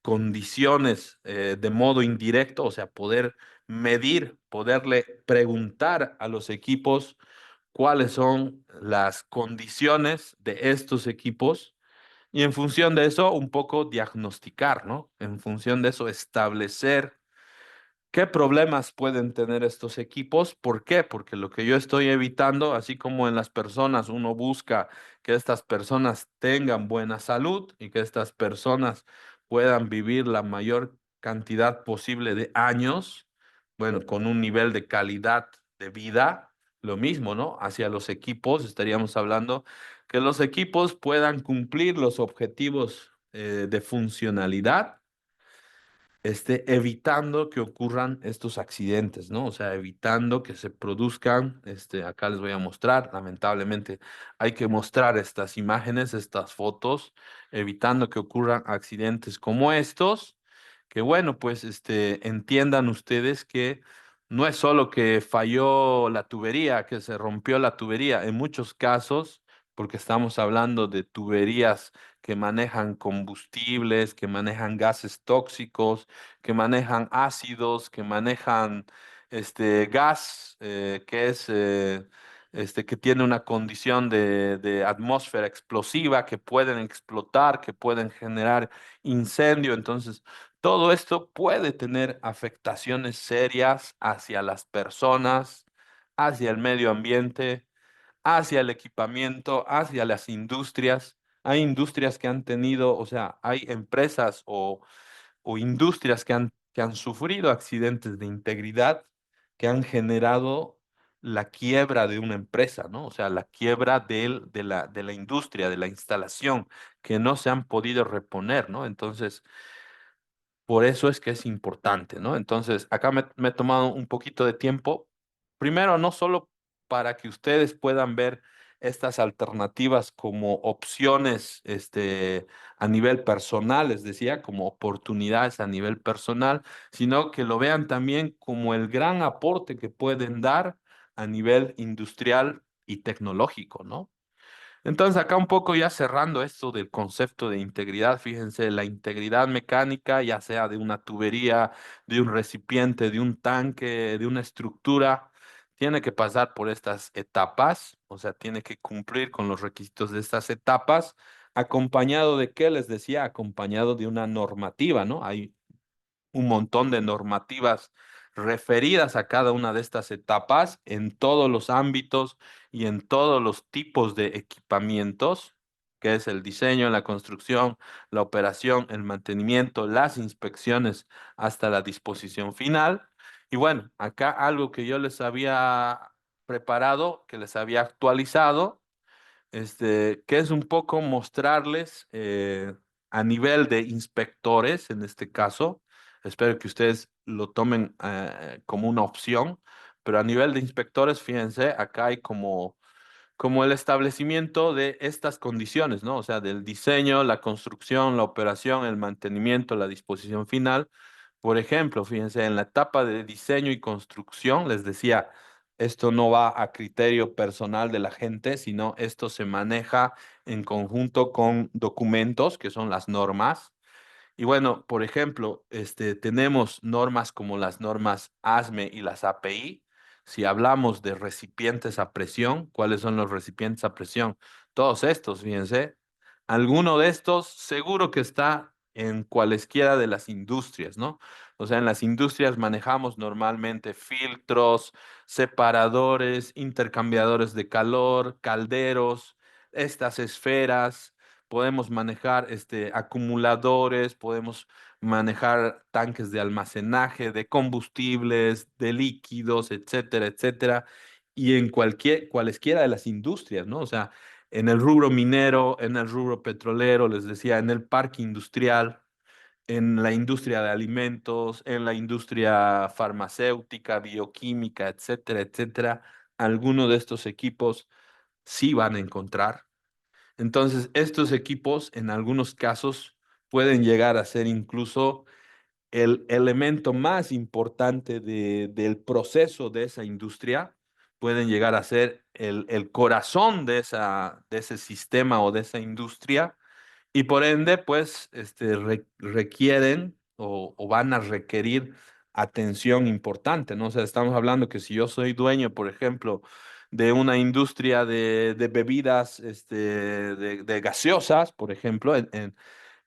condiciones de modo indirecto, o sea, poder medir, poderle preguntar a los equipos cuáles son las condiciones de estos equipos y en función de eso un poco diagnosticar, ¿no? En función de eso establecer ¿qué problemas pueden tener estos equipos? ¿Por qué? Porque lo que yo estoy evitando, así como en las personas uno busca que estas personas tengan buena salud y que estas personas puedan vivir la mayor cantidad posible de años, bueno, con un nivel de calidad de vida, lo mismo, ¿no? Hacia los equipos, estaríamos hablando que los equipos puedan cumplir los objetivos de funcionalidad evitando que ocurran estos accidentes, ¿no? O sea, evitando que se produzcan, acá les voy a mostrar, lamentablemente hay que mostrar estas imágenes, estas fotos, evitando que ocurran accidentes como estos, que bueno, pues, entiendan ustedes que no es solo que falló la tubería, que se rompió la tubería, en muchos casos, porque estamos hablando de tuberías que manejan combustibles, que manejan gases tóxicos, que manejan ácidos, que manejan gas que tiene una condición de atmósfera explosiva, que pueden explotar, que pueden generar incendio. Entonces, todo esto puede tener afectaciones serias hacia las personas, hacia el medio ambiente, hacia el equipamiento, hacia las industrias. Hay industrias que han tenido, o sea, hay empresas o industrias que han sufrido accidentes de integridad que han generado la quiebra de una empresa, ¿no? O sea, la quiebra de la industria, de la instalación, que no se han podido reponer, ¿no? Entonces, por eso es que es importante, ¿no? Entonces, acá me he tomado un poquito de tiempo. Primero, no solo para que ustedes puedan ver estas alternativas como opciones, a nivel personal, les decía, como oportunidades a nivel personal, sino que lo vean también como el gran aporte que pueden dar a nivel industrial y tecnológico, ¿no? Entonces, acá un poco ya cerrando esto del concepto de integridad, fíjense, la integridad mecánica, ya sea de una tubería, de un recipiente, de un tanque, de una estructura, tiene que pasar por estas etapas, o sea, tiene que cumplir con los requisitos de estas etapas, acompañado de, ¿qué les decía? Acompañado de una normativa, ¿no? Hay un montón de normativas referidas a cada una de estas etapas en todos los ámbitos y en todos los tipos de equipamientos, que es el diseño, la construcción, la operación, el mantenimiento, las inspecciones hasta la disposición final. Y bueno, acá algo que yo les había preparado, que les había actualizado, que es un poco mostrarles a nivel de inspectores, en este caso, espero que ustedes lo tomen como una opción, pero a nivel de inspectores, fíjense, acá hay como el establecimiento de estas condiciones, ¿no? O sea, del diseño, la construcción, la operación, el mantenimiento, la disposición final. Por ejemplo, fíjense, en la etapa de diseño y construcción, les decía, esto no va a criterio personal de la gente, sino esto se maneja en conjunto con documentos, que son las normas. Y bueno, por ejemplo, tenemos normas como las normas ASME y las API. Si hablamos de recipientes a presión, ¿cuáles son los recipientes a presión? Todos estos, fíjense. Alguno de estos seguro que está en cualesquiera de las industrias, ¿no? O sea, en las industrias manejamos normalmente filtros, separadores, intercambiadores de calor, calderos, estas esferas. Podemos manejar acumuladores, podemos manejar tanques de almacenaje, de combustibles, de líquidos, etcétera, etcétera. Y en cualesquiera de las industrias, ¿no? O sea, en el rubro minero, en el rubro petrolero, les decía, en el parque industrial, en la industria de alimentos, en la industria farmacéutica, bioquímica, etcétera, etcétera. Algunos de estos equipos sí van a encontrar. Entonces, estos equipos en algunos casos pueden llegar a ser incluso el elemento más importante del proceso de esa industria, pueden llegar a ser el corazón de ese sistema o de esa industria y por ende, pues, requieren o van a requerir atención importante, ¿no? O sea, estamos hablando que si yo soy dueño, por ejemplo, de una industria de bebidas, de gaseosas, por ejemplo,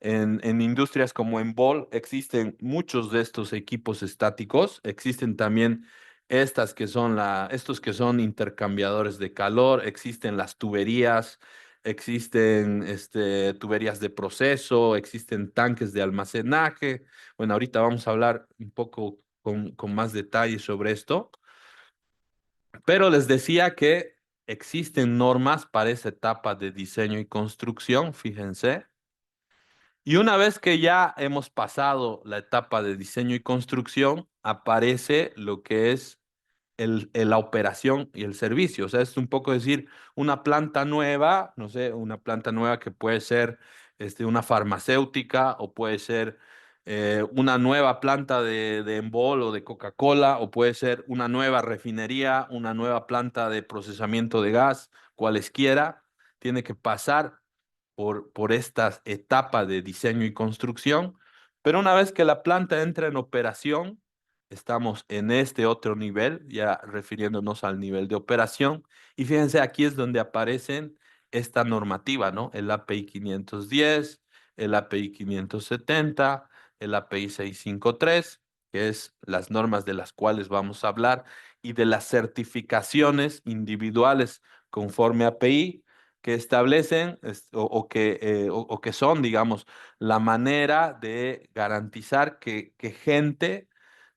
en industrias como en Ball existen muchos de estos equipos estáticos, existen también estos que son intercambiadores de calor, existen las tuberías, existen tuberías de proceso, existen tanques de almacenaje. Bueno, ahorita vamos a hablar un poco con más detalle sobre esto, pero les decía que existen normas para esa etapa de diseño y construcción, fíjense. Y una vez que ya hemos pasado la etapa de diseño y construcción, aparece lo que es la operación y el servicio. O sea, es un poco decir una planta nueva, no sé, una planta nueva que puede ser una farmacéutica o puede ser una nueva planta de Embol o de Coca-Cola o puede ser una nueva refinería, una nueva planta de procesamiento de gas, cualesquiera. Tiene que pasar por esta etapa de diseño y construcción, pero una vez que la planta entra en operación, estamos en este otro nivel, ya refiriéndonos al nivel de operación, y fíjense, aquí es donde aparecen esta normativa, ¿no? El API 510, el API 570, el API 653, que es las normas de las cuales vamos a hablar, y de las certificaciones individuales conforme API que establecen o que son, digamos, la manera de garantizar que gente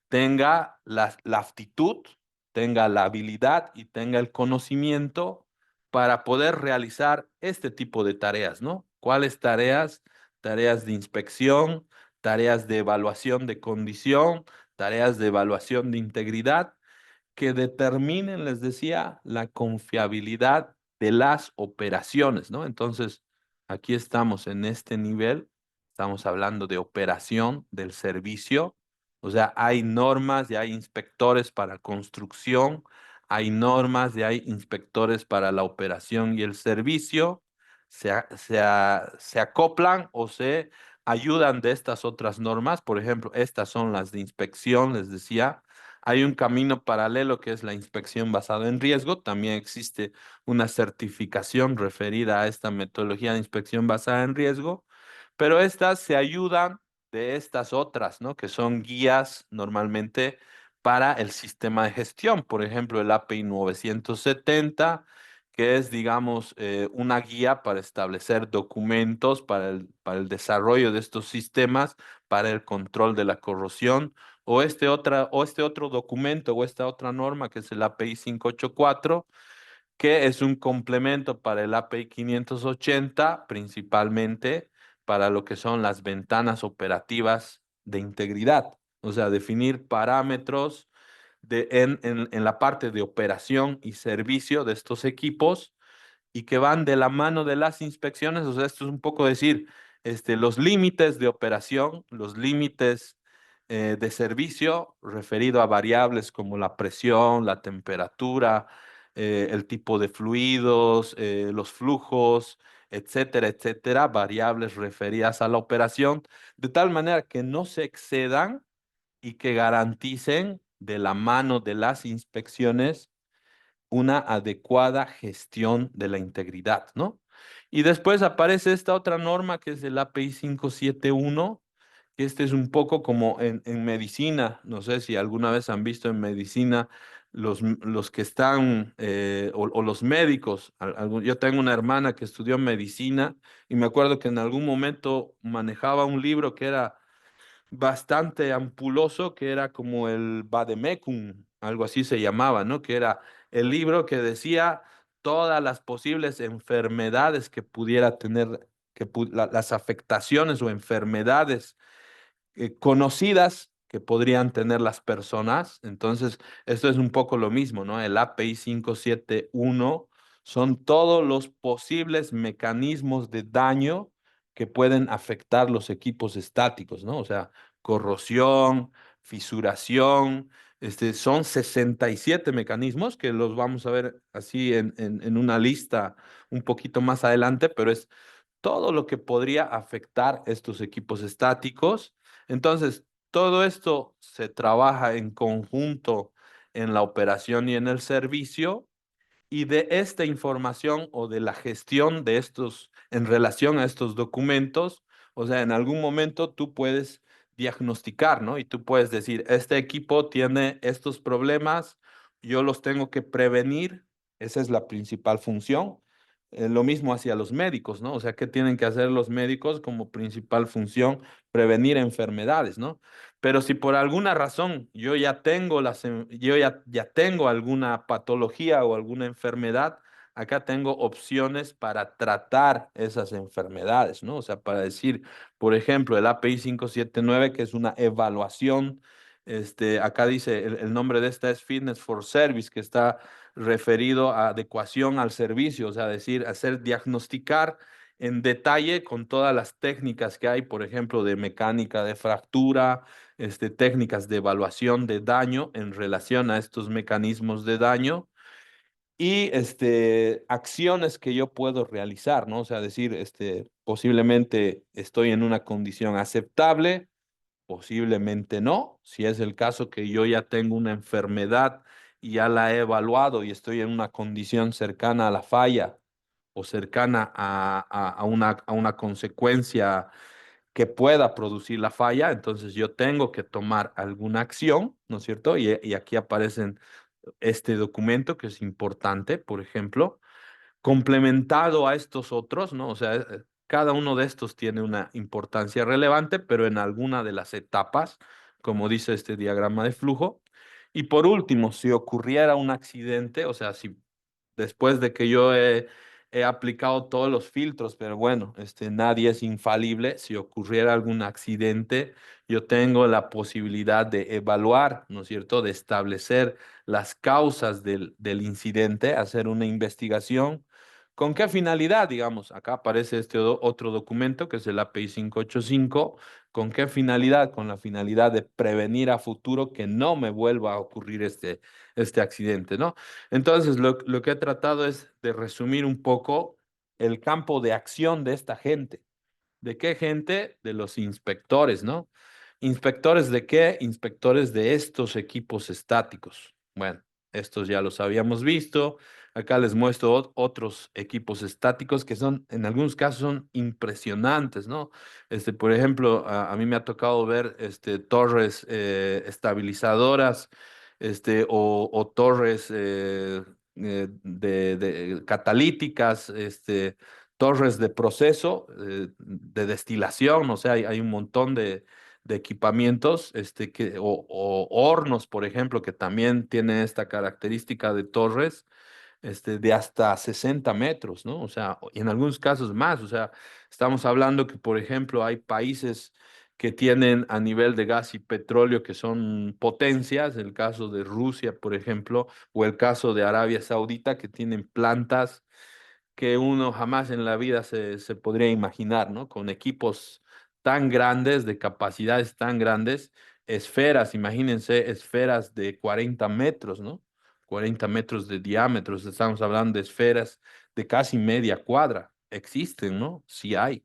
tenga la aptitud tenga la habilidad y tenga el conocimiento para poder realizar este tipo de tareas, ¿no? ¿Cuáles tareas? Tareas de inspección, tareas de evaluación de condición, tareas de evaluación de integridad que determinen, les decía, la confiabilidad de las operaciones, ¿no? Entonces, aquí estamos en este nivel, estamos hablando de operación del servicio, o sea, hay normas y hay inspectores para construcción, hay normas y hay inspectores para la operación y el servicio, se acoplan o se ayudan de estas otras normas, por ejemplo, estas son las de inspección, les decía. Hay un camino paralelo que es la inspección basada en riesgo. También existe una certificación referida a esta metodología de inspección basada en riesgo, pero estas se ayudan de estas otras, ¿no? Que son guías normalmente para el sistema de gestión. Por ejemplo, el API 970, que es, digamos, una guía para establecer documentos para el desarrollo de estos sistemas, para el control de la corrosión o este otro documento o esta otra norma que es el API 584, que es un complemento para el API 580, principalmente para lo que son las ventanas operativas de integridad, o sea, definir parámetros en la parte de operación y servicio de estos equipos y que van de la mano de las inspecciones. O sea, esto es un poco decir, los límites de operación, los límites de servicio referido a variables como la presión, la temperatura, el tipo de fluidos, los flujos, etcétera, etcétera, variables referidas a la operación, de tal manera que no se excedan y que garanticen de la mano de las inspecciones una adecuada gestión de la integridad, ¿no? Y después aparece esta otra norma que es el API 571, que este es un poco como en medicina, no sé si alguna vez han visto en medicina los que están, o los médicos. Yo tengo una hermana que estudió medicina y me acuerdo que en algún momento manejaba un libro que era bastante ampuloso, que era como el Vademecum, algo así se llamaba, ¿no? Que era el libro que decía todas las posibles enfermedades que pudiera tener, las afectaciones o enfermedades conocidas que podrían tener las personas. Entonces, esto es un poco lo mismo, ¿no? El API 571 son todos los posibles mecanismos de daño que pueden afectar los equipos estáticos, ¿no? O sea, corrosión, fisuración, son 67 mecanismos que los vamos a ver así en una lista un poquito más adelante, pero es todo lo que podría afectar estos equipos estáticos. Entonces, todo esto se trabaja en conjunto en la operación y en el servicio, y de esta información o de la gestión de estos en relación a estos documentos, o sea, en algún momento tú puedes diagnosticar, ¿no? Y tú puedes decir, este equipo tiene estos problemas, yo los tengo que prevenir, esa es la principal función. Lo mismo hacia los médicos, ¿no? O sea, ¿qué tienen que hacer los médicos como principal función? Prevenir enfermedades, ¿no? Pero si por alguna razón yo ya tengo ya tengo alguna patología o alguna enfermedad, acá tengo opciones para tratar esas enfermedades, ¿no? O sea, para decir, por ejemplo, el API 579, que es una evaluación, acá dice, el nombre de esta es Fitness for Service, que está referido a adecuación al servicio, o sea, decir, diagnosticar en detalle con todas las técnicas que hay, por ejemplo, de mecánica de fractura, técnicas de evaluación de daño en relación a estos mecanismos de daño y acciones que yo puedo realizar, ¿no? O sea, decir, posiblemente estoy en una condición aceptable, posiblemente no. Si es el caso que yo ya tengo una enfermedad y ya la he evaluado y estoy en una condición cercana a la falla o cercana a una consecuencia que pueda producir la falla, entonces yo tengo que tomar alguna acción, ¿no es cierto? Y aquí aparecen este documento que es importante, por ejemplo, complementado a estos otros, ¿no? O sea, cada uno de estos tiene una importancia relevante, pero en alguna de las etapas, como dice este diagrama de flujo. Y por último, si ocurriera un accidente, o sea, si después de que yo he aplicado todos los filtros, pero bueno, nadie es infalible, si ocurriera algún accidente, yo tengo la posibilidad de evaluar, ¿no es cierto?, de establecer las causas del incidente, hacer una investigación. ¿Con qué finalidad? Digamos, acá aparece otro documento que es el API 585. ¿Con qué finalidad? Con la finalidad de prevenir a futuro que no me vuelva a ocurrir este accidente, ¿no? Entonces, lo que he tratado es de resumir un poco el campo de acción de esta gente. ¿De qué gente? De los inspectores, ¿no? ¿Inspectores de qué? Inspectores de estos equipos estáticos. Bueno, estos ya los habíamos visto. Acá les muestro otros equipos estáticos que son, en algunos casos, son impresionantes, ¿no? Por ejemplo, a mí me ha tocado ver torres estabilizadoras, o torres de catalíticas, torres de proceso, de destilación, o sea, hay un montón de equipamientos, o hornos, por ejemplo, que también tienen esta característica de torres, de hasta 60 metros, ¿no? O sea, y en algunos casos más, o sea, estamos hablando que, por ejemplo, hay países que tienen a nivel de gas y petróleo que son potencias, el caso de Rusia, por ejemplo, o el caso de Arabia Saudita, que tienen plantas que uno jamás en la vida se podría imaginar, ¿no? Con equipos tan grandes, de capacidades tan grandes, esferas, imagínense, esferas de 40 metros, ¿no? 40 metros de diámetro, estamos hablando de esferas de casi media cuadra, existen, ¿no? Sí hay.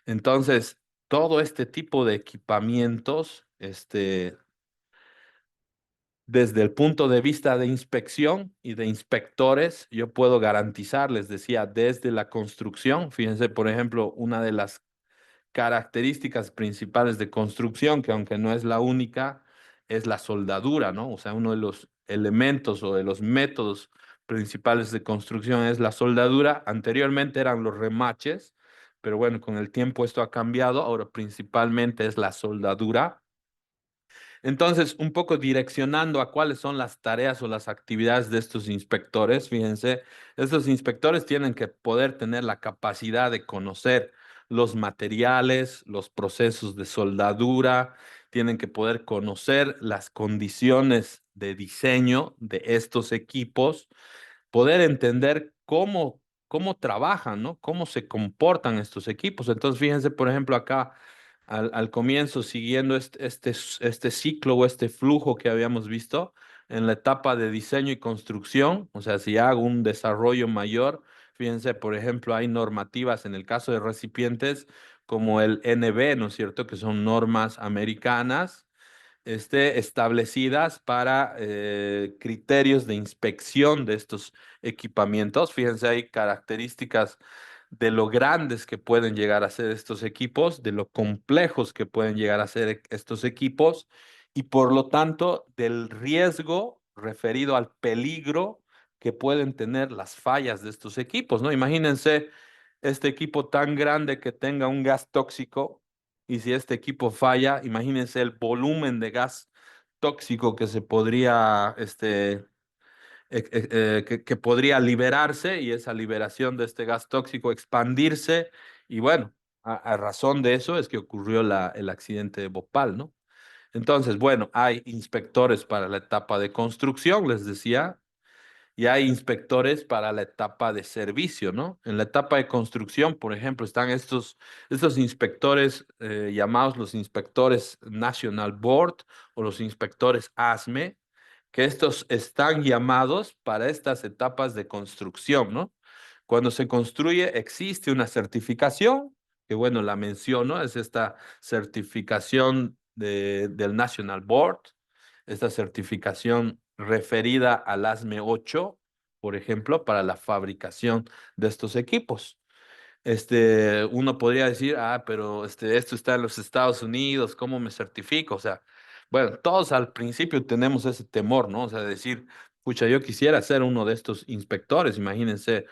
Entonces, todo este tipo de equipamientos, desde el punto de vista de inspección y de inspectores, yo puedo garantizar, les decía, desde la construcción, fíjense, por ejemplo, una de las características principales de construcción, que aunque no es la única, es la soldadura, ¿no? O sea, uno de los elementos o de los métodos principales de construcción es la soldadura. Anteriormente eran los remaches, pero bueno, con el tiempo esto ha cambiado, ahora principalmente es la soldadura. Entonces, un poco direccionando a cuáles son las tareas o las actividades de estos inspectores, fíjense, estos inspectores tienen que poder tener la capacidad de conocer los materiales, los procesos de soldadura, tienen que poder conocer las condiciones de diseño de estos equipos, poder entender cómo trabajan, ¿no? Cómo se comportan estos equipos. Entonces, fíjense, por ejemplo, acá al comienzo, siguiendo este ciclo o este flujo que habíamos visto en la etapa de diseño y construcción, o sea, si hago un desarrollo mayor, fíjense, por ejemplo, hay normativas en el caso de recipientes como el NB, ¿no es cierto?, que son normas americanas establecidas para criterios de inspección de estos equipamientos. Fíjense, hay características de lo grandes que pueden llegar a ser estos equipos, de lo complejos que pueden llegar a ser estos equipos y por lo tanto del riesgo referido al peligro que pueden tener las fallas de estos equipos, ¿no? Imagínense este equipo tan grande que tenga un gas tóxico y si este equipo falla, imagínense el volumen de gas tóxico que se podría, que podría liberarse y esa liberación de este gas tóxico expandirse. Y bueno, a razón de eso es que ocurrió el accidente de Bhopal, ¿no? Entonces, bueno, hay inspectores para la etapa de construcción, les decía, y hay inspectores para la etapa de servicio, ¿no? En la etapa de construcción, por ejemplo, están estos inspectores llamados los inspectores National Board o los inspectores ASME, que estos están llamados para estas etapas de construcción, ¿no? Cuando se construye existe una certificación, que bueno, la menciono, es esta certificación del National Board, esta certificación referida al ASME 8, por ejemplo, para la fabricación de estos equipos. Uno podría decir, pero esto está en los Estados Unidos, ¿cómo me certifico? O sea, bueno, todos al principio tenemos ese temor, ¿no? O sea, decir, pucha, yo quisiera ser uno de estos inspectores, imagínense,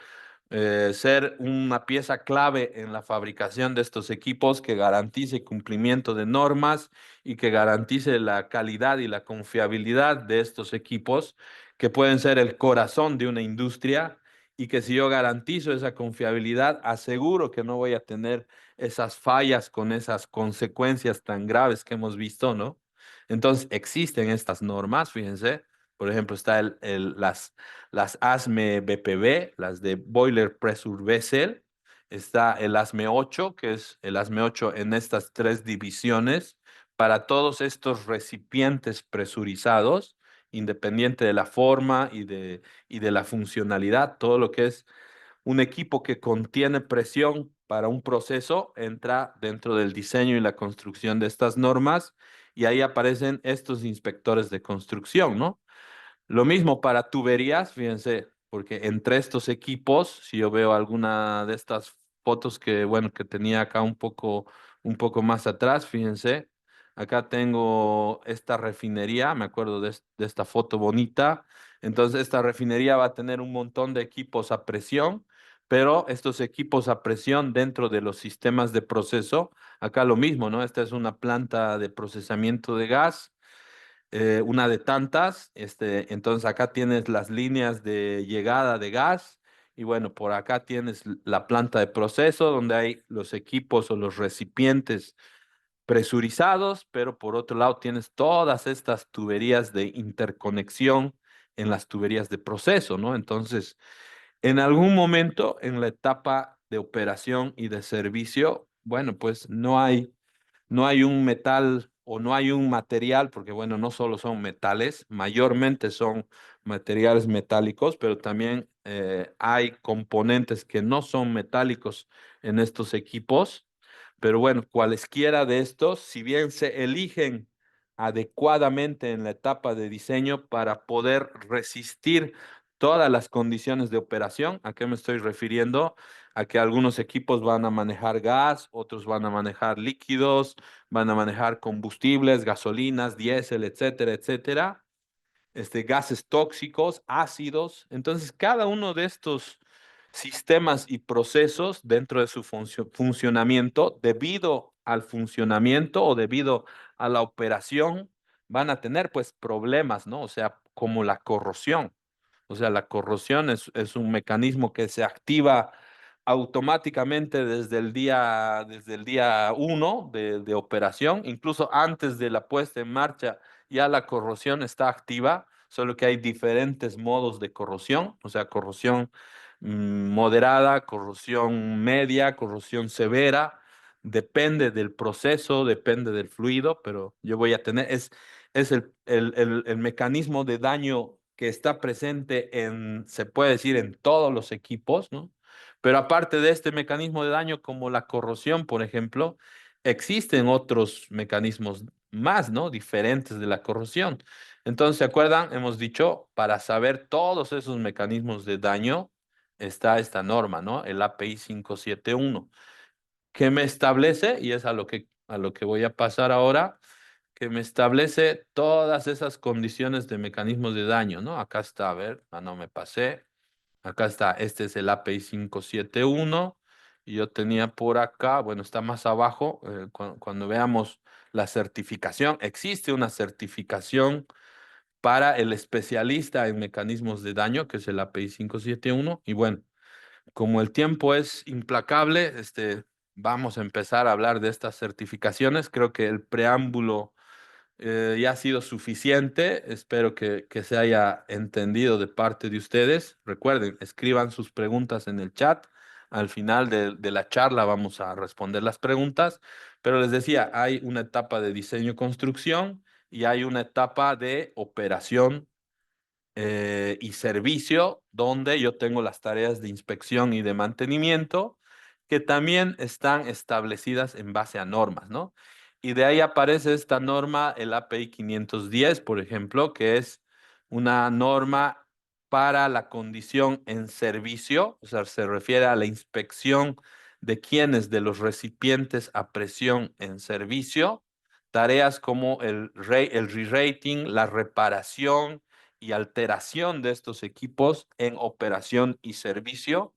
ser una pieza clave en la fabricación de estos equipos que garantice cumplimiento de normas y que garantice la calidad y la confiabilidad de estos equipos, que pueden ser el corazón de una industria y que si yo garantizo esa confiabilidad, aseguro que no voy a tener esas fallas con esas consecuencias tan graves que hemos visto, ¿no? Entonces, existen estas normas, fíjense. Por ejemplo, está las ASME BPB, las de Boiler Pressure Vessel. Está el ASME 8, que es el ASME 8 en estas tres divisiones para todos estos recipientes presurizados, independiente de la forma y de la funcionalidad. Todo lo que es un equipo que contiene presión para un proceso entra dentro del diseño y la construcción de estas normas, y ahí aparecen estos inspectores de construcción, ¿no? Lo mismo para tuberías, fíjense, porque entre estos equipos, si yo veo alguna de estas fotos que, bueno, que tenía acá un poco más atrás, fíjense, acá tengo esta refinería, me acuerdo de esta foto bonita. Entonces, esta refinería va a tener un montón de equipos a presión, pero estos equipos a presión dentro de los sistemas de proceso, acá lo mismo, ¿no? Esta es una planta de procesamiento de gas, una de tantas. Entonces acá tienes las líneas de llegada de gas y bueno, por acá tienes la planta de proceso donde hay los equipos o los recipientes presurizados, pero por otro lado tienes todas estas tuberías de interconexión en las tuberías de proceso, ¿no? Entonces, en algún momento en la etapa de operación y de servicio, bueno, pues no hay un metal o no hay un material, porque bueno, no solo son metales, mayormente son materiales metálicos, pero también hay componentes que no son metálicos en estos equipos. Pero bueno, cualesquiera de estos, si bien se eligen adecuadamente en la etapa de diseño para poder resistir todas las condiciones de operación, ¿a qué me estoy refiriendo? A que algunos equipos van a manejar gas, otros van a manejar líquidos, van a manejar combustibles, gasolinas, diésel, etcétera, etcétera, gases tóxicos, ácidos. Entonces, cada uno de estos sistemas y procesos dentro de su funcionamiento, debido al funcionamiento o debido a la operación, van a tener pues problemas, ¿no? O sea, como la corrosión. O sea, la corrosión es un mecanismo que se activa automáticamente desde el día uno de operación, incluso antes de la puesta en marcha, ya la corrosión está activa, solo que hay diferentes modos de corrosión, o sea, corrosión moderada, corrosión media, corrosión severa, depende del proceso, depende del fluido, pero yo voy a tener, es el mecanismo de daño que está presente se puede decir, en todos los equipos, ¿no? Pero aparte de este mecanismo de daño, como la corrosión, por ejemplo, existen otros mecanismos más, ¿no? Diferentes de la corrosión. Entonces, ¿se acuerdan? Hemos dicho, para saber todos esos mecanismos de daño, está esta norma, ¿no? El API 571, que me establece, y es a lo que voy a pasar ahora, que me establece todas esas condiciones de mecanismos de daño, ¿no? Acá está, a ver, no me pasé. Acá está, este es el API 571 y yo tenía por acá, bueno, está más abajo, cuando veamos la certificación, existe una certificación para el especialista en mecanismos de daño, que es el API 571, y bueno, como el tiempo es implacable, vamos a empezar a hablar de estas certificaciones. Creo que el preámbulo ya ha sido suficiente. Espero que se haya entendido de parte de ustedes. Recuerden, escriban sus preguntas en el chat. Al final de la charla vamos a responder las preguntas. Pero les decía, hay una etapa de diseño-construcción y hay una etapa de operación y servicio, donde yo tengo las tareas de inspección y de mantenimiento, que también están establecidas en base a normas, ¿no? Y de ahí aparece esta norma, el API 510, por ejemplo, que es una norma para la condición en servicio, o sea, se refiere a la inspección de quienes de los recipientes a presión en servicio, tareas como el re-rating, la reparación y alteración de estos equipos en operación y servicio.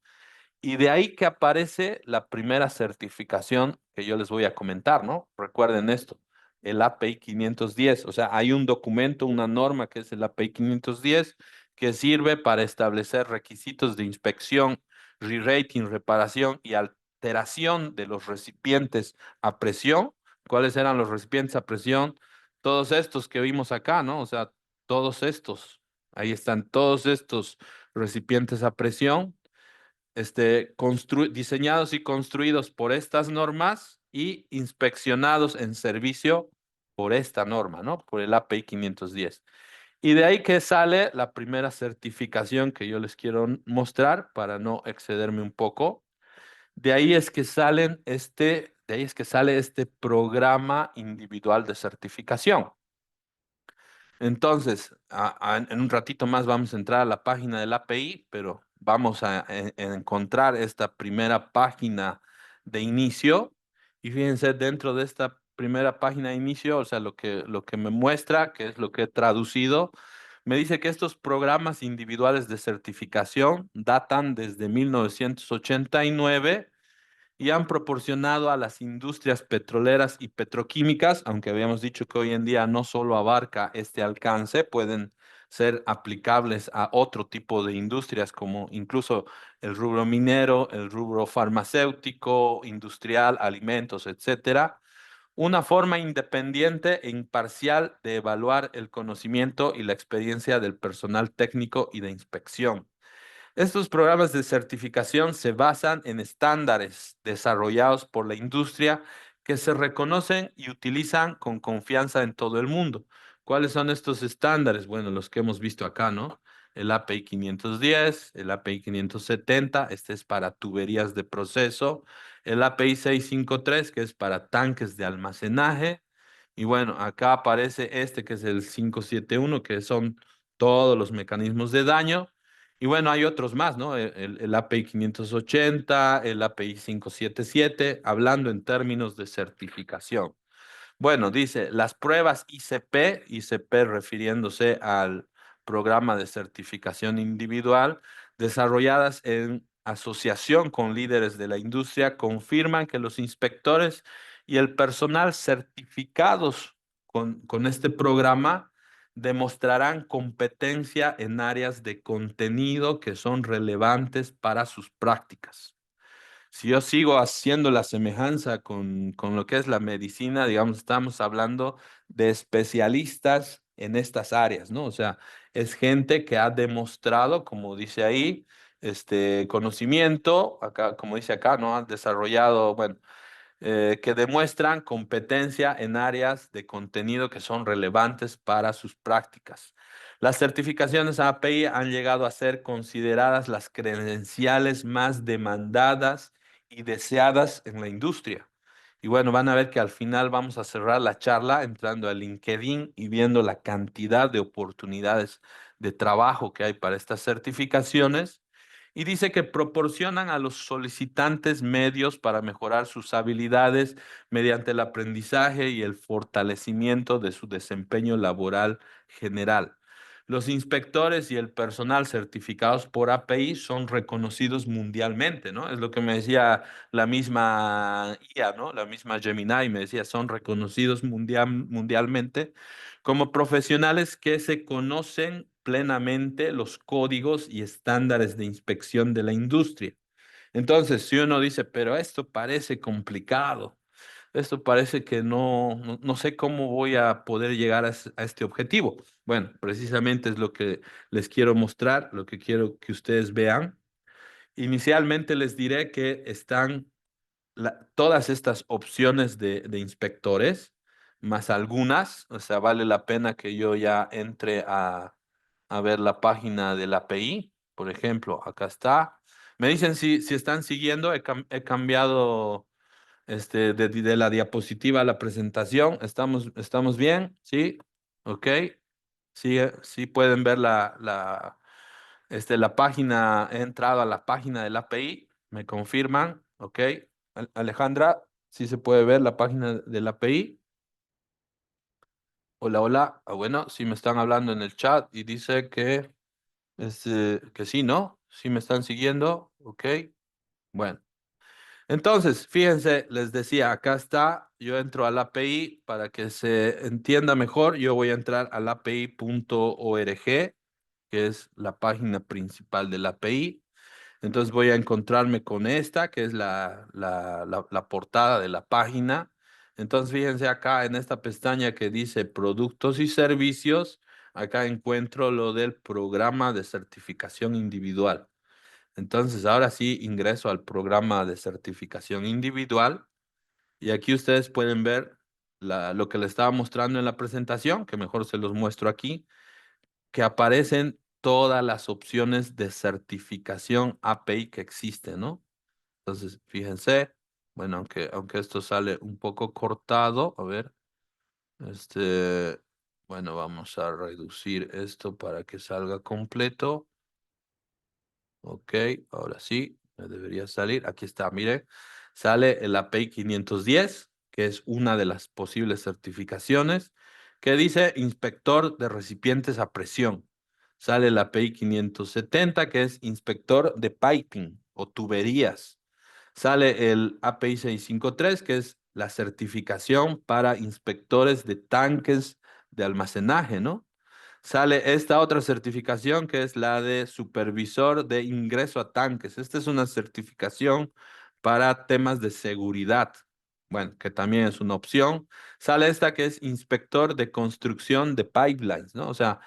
Y de ahí que aparece la primera certificación que yo les voy a comentar, ¿no? Recuerden esto, el API 510. O sea, hay un documento, una norma que es el API 510, que sirve para establecer requisitos de inspección, re-rating, reparación y alteración de los recipientes a presión. ¿Cuáles eran los recipientes a presión? Todos estos que vimos acá, ¿no? O sea, todos estos. Ahí están todos estos recipientes a presión, diseñados y construidos por estas normas y inspeccionados en servicio por esta norma, ¿no? Por el API 510. Y de ahí que sale la primera certificación que yo les quiero mostrar para no excederme un poco. De ahí es que sale este programa individual de certificación. Entonces, en un ratito más vamos a entrar a la página del API, pero vamos a encontrar esta primera página de inicio. Y fíjense, dentro de esta primera página de inicio, o sea, lo que me muestra, que es lo que he traducido, me dice que estos programas individuales de certificación datan desde 1989 y han proporcionado a las industrias petroleras y petroquímicas, aunque habíamos dicho que hoy en día no solo abarca este alcance, pueden ser aplicables a otro tipo de industrias como incluso el rubro minero, el rubro farmacéutico, industrial, alimentos, etcétera. Una forma independiente e imparcial de evaluar el conocimiento y la experiencia del personal técnico y de inspección. Estos programas de certificación se basan en estándares desarrollados por la industria que se reconocen y utilizan con confianza en todo el mundo. ¿Cuáles son estos estándares? Bueno, los que hemos visto acá, ¿no? El API 510, el API 570, este es para tuberías de proceso, el API 653, que es para tanques de almacenaje, y bueno, acá aparece este que es el 571, que son todos los mecanismos de daño. Y bueno, hay otros más, ¿no? El API 580, el API 577, hablando en términos de certificación. Bueno, dice, las pruebas ICP, ICP refiriéndose al programa de certificación individual, desarrolladas en asociación con líderes de la industria, confirman que los inspectores y el personal certificados con este programa demostrarán competencia en áreas de contenido que son relevantes para sus prácticas. Si yo sigo haciendo la semejanza con lo que es la medicina, digamos, estamos hablando de especialistas en estas áreas, ¿no? O sea, es gente que ha demostrado, como dice ahí, este conocimiento, acá, como dice acá, ¿no? Han desarrollado, bueno, que demuestran competencia en áreas de contenido que son relevantes para sus prácticas. Las certificaciones API han llegado a ser consideradas las credenciales más demandadas y deseadas en la industria. Y bueno, van a ver que al final vamos a cerrar la charla entrando a LinkedIn y viendo la cantidad de oportunidades de trabajo que hay para estas certificaciones. Y dice que proporcionan a los solicitantes medios para mejorar sus habilidades mediante el aprendizaje y el fortalecimiento de su desempeño laboral general. Los inspectores y el personal certificados por API son reconocidos mundialmente, ¿no? Es lo que me decía la misma IA, ¿no? La misma Gemini me decía, son reconocidos mundialmente como profesionales que se conocen plenamente los códigos y estándares de inspección de la industria. Entonces, si uno dice, pero esto parece complicado, esto parece que no sé cómo voy a poder llegar a este objetivo. Bueno, precisamente es lo que les quiero mostrar, lo que quiero que ustedes vean. Inicialmente les diré que están todas estas opciones de inspectores, más algunas, o sea, vale la pena que yo ya entre a ver la página del API, por ejemplo, acá está. Me dicen si están siguiendo, he cambiado de la diapositiva a la presentación. ¿Estamos bien? ¿Sí? ¿Ok? Sí, sí pueden ver la página, he entrado a la página del API, me confirman, ¿ok? Alejandra, sí se puede ver la página del API. Hola, hola. Ah, bueno, sí me están hablando en el chat y dice que sí, ¿no? Sí me están siguiendo, ¿ok? Bueno, entonces, fíjense, les decía, acá está, yo entro al API para que se entienda mejor, yo voy a entrar al api.org, que es la página principal del API. Entonces voy a encontrarme con esta, que es la portada de la página. Entonces fíjense acá en esta pestaña que dice productos y servicios, acá encuentro lo del programa de certificación individual. Entonces ahora sí ingreso al programa de certificación individual y aquí ustedes pueden ver lo que les estaba mostrando en la presentación, que mejor se los muestro aquí, que aparecen todas las opciones de certificación API que existen, ¿no? Entonces, fíjense, bueno, aunque esto sale un poco cortado, a ver, este, bueno, vamos a reducir esto para que salga completo. Ok, ahora sí, me debería salir. Aquí está, mire, sale el API 510, que es una de las posibles certificaciones, que dice inspector de recipientes a presión. Sale el API 570, que es inspector de piping o tuberías. Sale el API 653, que es la certificación para inspectores de tanques de almacenaje, ¿no? Sale esta otra certificación que es la de supervisor de ingreso a tanques. Esta es una certificación para temas de seguridad. Bueno, que también es una opción. Sale esta que es inspector de construcción de pipelines, ¿no? O sea,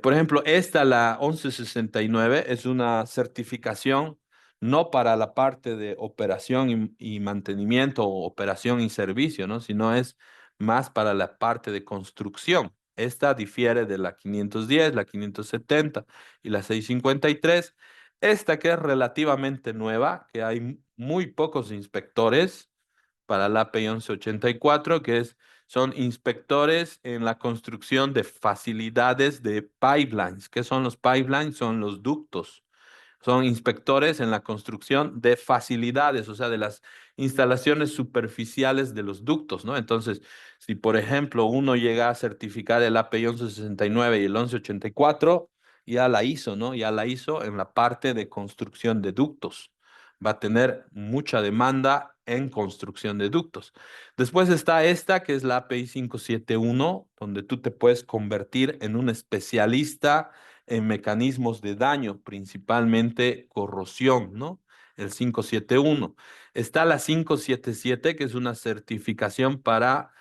por ejemplo, esta, la 1169, es una certificación no para la parte de operación y mantenimiento o operación y servicio, ¿no? Sino es más para la parte de construcción. Esta difiere de la 510, la 570 y la 653. Esta que es relativamente nueva, que hay muy pocos inspectores para la API 1184, que son inspectores en la construcción de facilidades de pipelines. ¿Qué son los pipelines? Son los ductos. Son inspectores en la construcción de facilidades, o sea, de las instalaciones superficiales de los ductos, ¿no? Entonces, si por ejemplo uno llega a certificar el API 1169 y el 1184, ya la hizo, ¿no? Ya la hizo en la parte de construcción de ductos. Va a tener mucha demanda en construcción de ductos. Después está esta, que es la API 571, donde tú te puedes convertir en un especialista en mecanismos de daño, principalmente corrosión, ¿no? El 571. Está la 577, que es una certificación para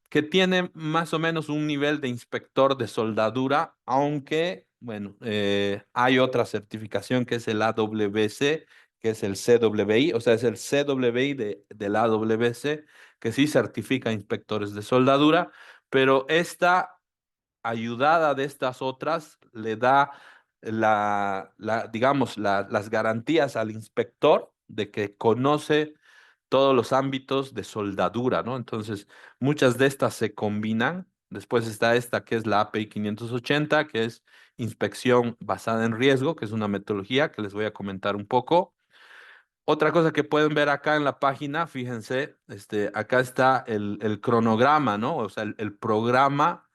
que tiene más o menos un nivel de inspector de soldadura, aunque, bueno, hay otra certificación que es el AWC, que es el CWI, o sea, es el CWI del AWC, que sí certifica inspectores de soldadura, pero esta ayudada de estas otras le da digamos, las garantías al inspector de que conoce todos los ámbitos de soldadura, ¿no? Entonces, muchas de estas se combinan. Después está esta que es la API 580, que es inspección basada en riesgo, que es una metodología que les voy a comentar un poco. Otra cosa que pueden ver acá en la página, fíjense, acá está el cronograma, ¿no? O sea, el programa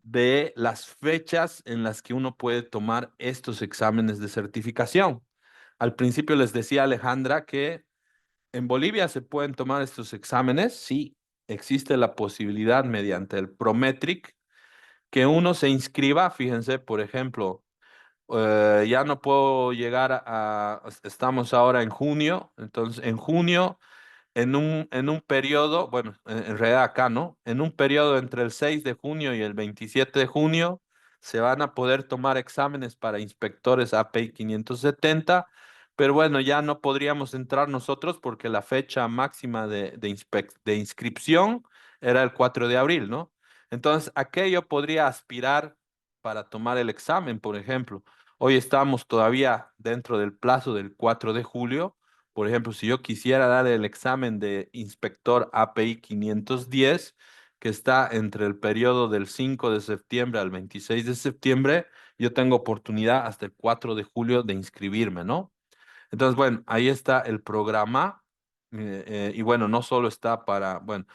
de las fechas en las que uno puede tomar estos exámenes de certificación. Al principio les decía Alejandra que en Bolivia se pueden tomar estos exámenes, sí, existe la posibilidad mediante el Prometric que uno se inscriba, fíjense, por ejemplo, ya no puedo llegar estamos ahora en junio, entonces en junio en un periodo, bueno, en realidad acá, ¿no? En un periodo entre el 6 de junio y el 27 de junio se van a poder tomar exámenes para inspectores API 570, pero bueno, ya no podríamos entrar nosotros porque la fecha máxima de inscripción era el 4 de abril, ¿no? Entonces, ¿a qué yo podría aspirar para tomar el examen, por ejemplo? Hoy estamos todavía dentro del plazo del 4 de julio. Por ejemplo, si yo quisiera dar el examen de inspector API 510, que está entre el periodo del 5 de septiembre al 26 de septiembre, yo tengo oportunidad hasta el 4 de julio de inscribirme, ¿no? Entonces, bueno, ahí está el programa. Y bueno, no solo está bueno,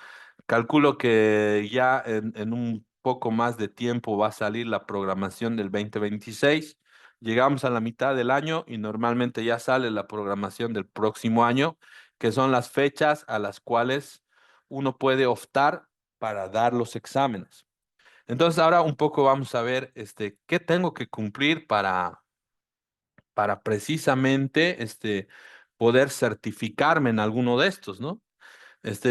calculo que ya en un poco más de tiempo va a salir la programación del 2026, llegamos a la mitad del año y normalmente ya sale la programación del próximo año, que son las fechas a las cuales uno puede optar para dar los exámenes. Entonces ahora un poco vamos a ver qué tengo que cumplir para precisamente poder certificarme en alguno de estos, ¿no?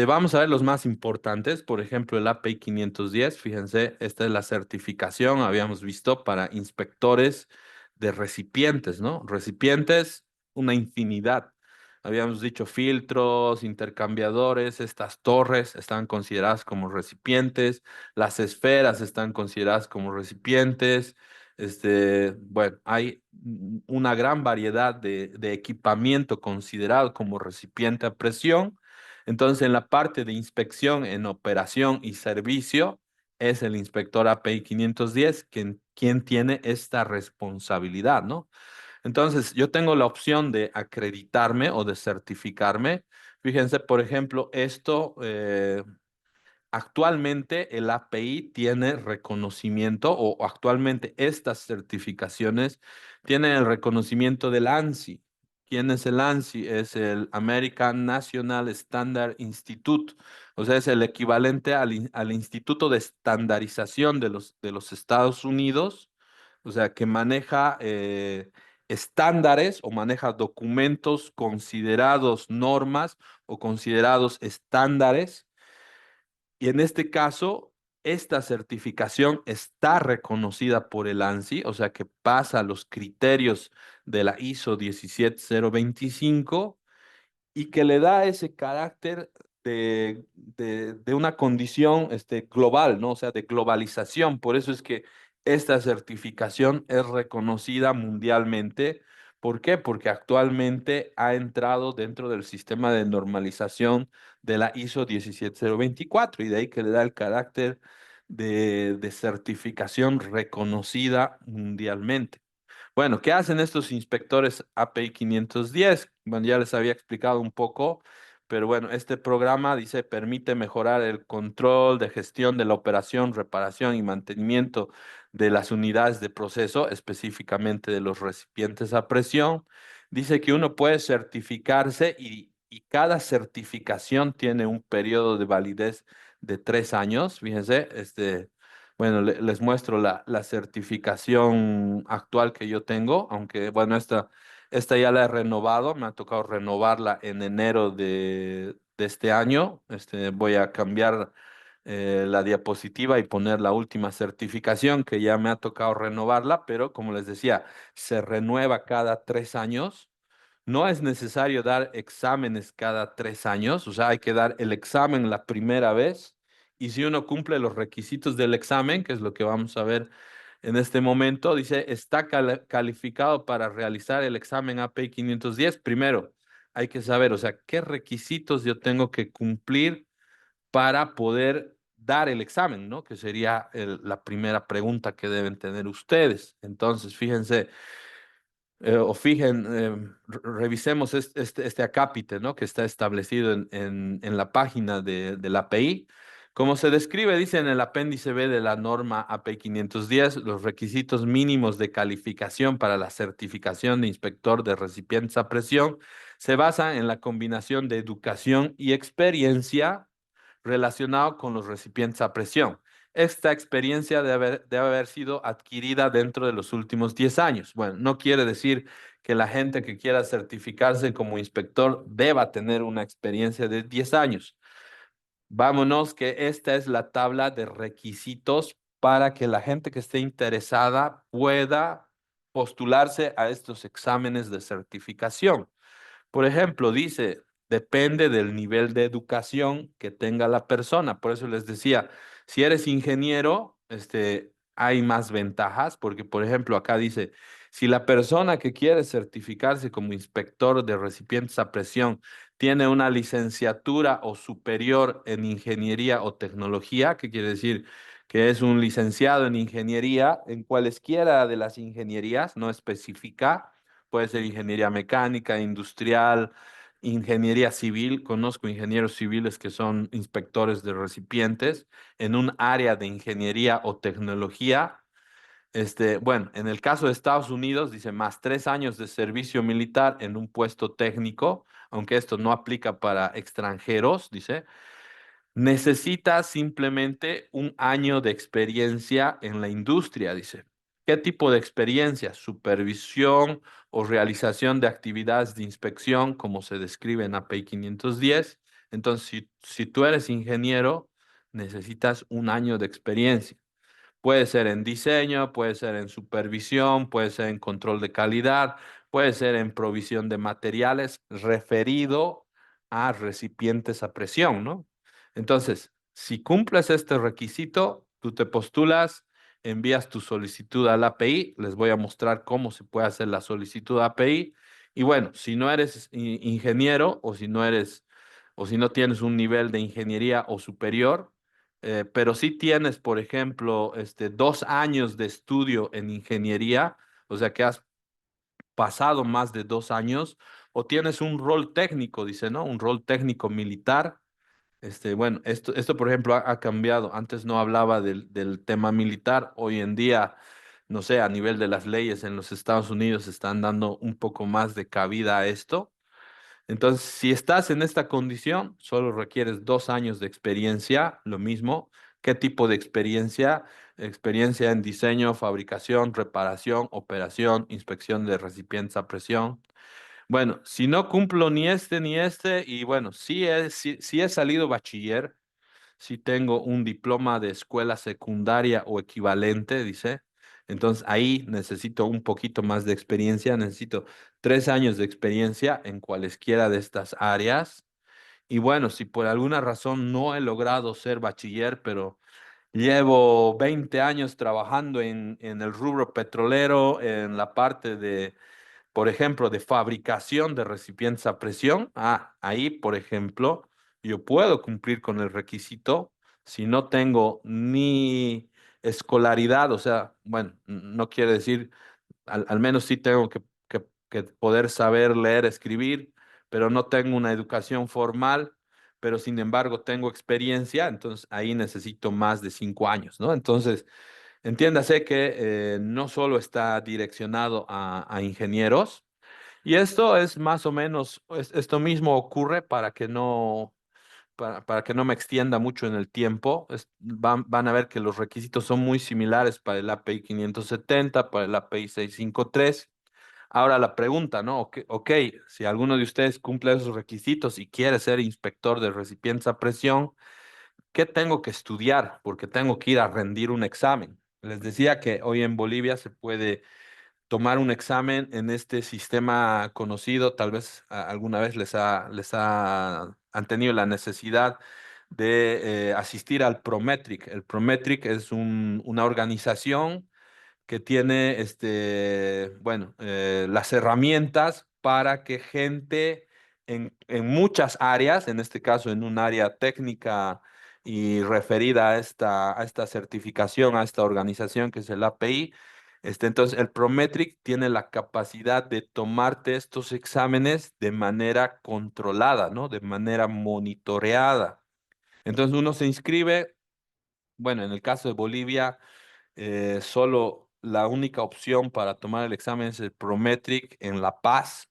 Vamos a ver los más importantes, por ejemplo, el API 510, fíjense, esta es la certificación, habíamos visto, para inspectores de recipientes, ¿no? Recipientes, una infinidad. Habíamos dicho filtros, intercambiadores, estas torres están consideradas como recipientes, las esferas están consideradas como recipientes. Bueno, hay una gran variedad de equipamiento considerado como recipiente a presión. Entonces, en la parte de inspección en operación y servicio, es el inspector API 510 quien tiene esta responsabilidad, ¿no? Entonces, yo tengo la opción de acreditarme o de certificarme. Fíjense, por ejemplo, esto, actualmente el API tiene reconocimiento o actualmente estas certificaciones tienen el reconocimiento del ANSI. ¿Quién es el ANSI? Es el American National Standard Institute, o sea, es el equivalente al Instituto de Estandarización de los Estados Unidos, o sea, que maneja estándares o maneja documentos considerados normas o considerados estándares, y en este caso, esta certificación está reconocida por el ANSI, o sea que pasa los criterios de la ISO 17025 y que le da ese carácter de una condición global, ¿no? O sea, de globalización. Por eso es que esta certificación es reconocida mundialmente. ¿Por qué? Porque actualmente ha entrado dentro del sistema de normalización de la ISO 17024 y de ahí que le da el carácter de certificación reconocida mundialmente. Bueno, ¿qué hacen estos inspectores API 510? Bueno, ya les había explicado un poco, pero bueno, este programa dice permite mejorar el control de gestión de la operación, reparación y mantenimiento de las unidades de proceso, específicamente de los recipientes a presión. Dice que uno puede certificarse y cada certificación tiene un periodo de validez de 3 años. Fíjense, bueno, les muestro la certificación actual que yo tengo, aunque bueno, esta ya la he renovado, me ha tocado renovarla en enero de este año. Voy a cambiar la diapositiva y poner la última certificación que ya me ha tocado renovarla, pero como les decía, se renueva cada 3 años. No es necesario dar exámenes cada 3 años, o sea, hay que dar el examen la primera vez y si uno cumple los requisitos del examen, que es lo que vamos a ver en este momento, dice, está calificado para realizar el examen API 510. Primero, hay que saber, o sea, qué requisitos yo tengo que cumplir para poder dar el examen, ¿no? Que sería la primera pregunta que deben tener ustedes. Entonces, fíjense revisemos este acápite, ¿no? Que está establecido en la página de la API. Como se describe, dice en el apéndice B de la norma API 510, los requisitos mínimos de calificación para la certificación de inspector de recipientes a presión se basan en la combinación de educación y experiencia relacionado con los recipientes a presión. Esta experiencia debe haber sido adquirida dentro de los últimos 10 años. Bueno, no quiere decir que la gente que quiera certificarse como inspector deba tener una experiencia de 10 años. Vámonos que esta es la tabla de requisitos para que la gente que esté interesada pueda postularse a estos exámenes de certificación. Por ejemplo, dice, depende del nivel de educación que tenga la persona. Por eso les decía, si eres ingeniero, hay más ventajas, porque por ejemplo, acá dice, si la persona que quiere certificarse como inspector de recipientes a presión tiene una licenciatura o superior en ingeniería o tecnología, ¿qué quiere decir? Que es un licenciado en ingeniería, en cualesquiera de las ingenierías, no especifica. Puede ser ingeniería mecánica, industrial, ingeniería civil. Conozco ingenieros civiles que son inspectores de recipientes en un área de ingeniería o tecnología. Bueno, en el caso de Estados Unidos, dice más 3 años de servicio militar en un puesto técnico, aunque esto no aplica para extranjeros, dice, necesitas simplemente 1 año de experiencia en la industria, dice. ¿Qué tipo de experiencia? Supervisión o realización de actividades de inspección, como se describe en API 510. Entonces, si tú eres ingeniero, necesitas 1 año de experiencia. Puede ser en diseño, puede ser en supervisión, puede ser en control de calidad, puede ser en provisión de materiales referido a recipientes a presión, ¿no? Entonces, si cumples este requisito, tú te postulas, envías tu solicitud al API, les voy a mostrar cómo se puede hacer la solicitud a API. Y bueno, si no eres ingeniero o si no tienes un nivel de ingeniería o superior, pero si tienes, por ejemplo, 2 años de estudio en ingeniería, o sea que has pasado más de 2 años, o tienes un rol técnico, dice, ¿no? Un rol técnico militar. Bueno, esto por ejemplo, ha cambiado. Antes no hablaba del tema militar. Hoy en día, no sé, a nivel de las leyes en los Estados Unidos están dando un poco más de cabida a esto. Entonces, si estás en esta condición, solo requieres 2 años de experiencia, lo mismo. ¿Qué tipo de experiencia? Experiencia en diseño, fabricación, reparación, operación, inspección de recipientes a presión. Bueno, si no cumplo ni este ni este, y bueno, sí he salido bachiller, sí tengo un diploma de escuela secundaria o equivalente, dice. Entonces ahí necesito un poquito más de experiencia, necesito 3 años de experiencia en cualesquiera de estas áreas. Y bueno, si por alguna razón no he logrado ser bachiller, pero llevo 20 años trabajando en el rubro petrolero, en la parte de, por ejemplo, de fabricación de recipientes a presión. Ahí, por ejemplo, yo puedo cumplir con el requisito si no tengo ni escolaridad, o sea, bueno, no quiere decir, al menos sí tengo que poder saber leer, escribir, pero no tengo una educación formal, pero sin embargo tengo experiencia, entonces ahí necesito más de 5 años, ¿no? Entonces, entiéndase que no solo está direccionado a ingenieros, y esto es más o menos, esto mismo ocurre para que no me extienda mucho en el tiempo. Van a ver que los requisitos son muy similares para el API 570, para el API 653. Ahora la pregunta, ¿no? Ok, si alguno de ustedes cumple esos requisitos y quiere ser inspector de recipientes a presión, ¿qué tengo que estudiar? Porque tengo que ir a rendir un examen. Les decía que hoy en Bolivia se puede tomar un examen en este sistema conocido, tal vez alguna vez han tenido la necesidad de asistir al Prometric. El Prometric es una organización que tiene bueno, las herramientas para que gente en muchas áreas, en este caso en un área técnica y referida a esta certificación, a esta organización que es el API, entonces el Prometric tiene la capacidad de tomarte estos exámenes de manera controlada, ¿no? De manera monitoreada. Entonces uno se inscribe, bueno, en el caso de Bolivia solo la única opción para tomar el examen es el Prometric en La Paz.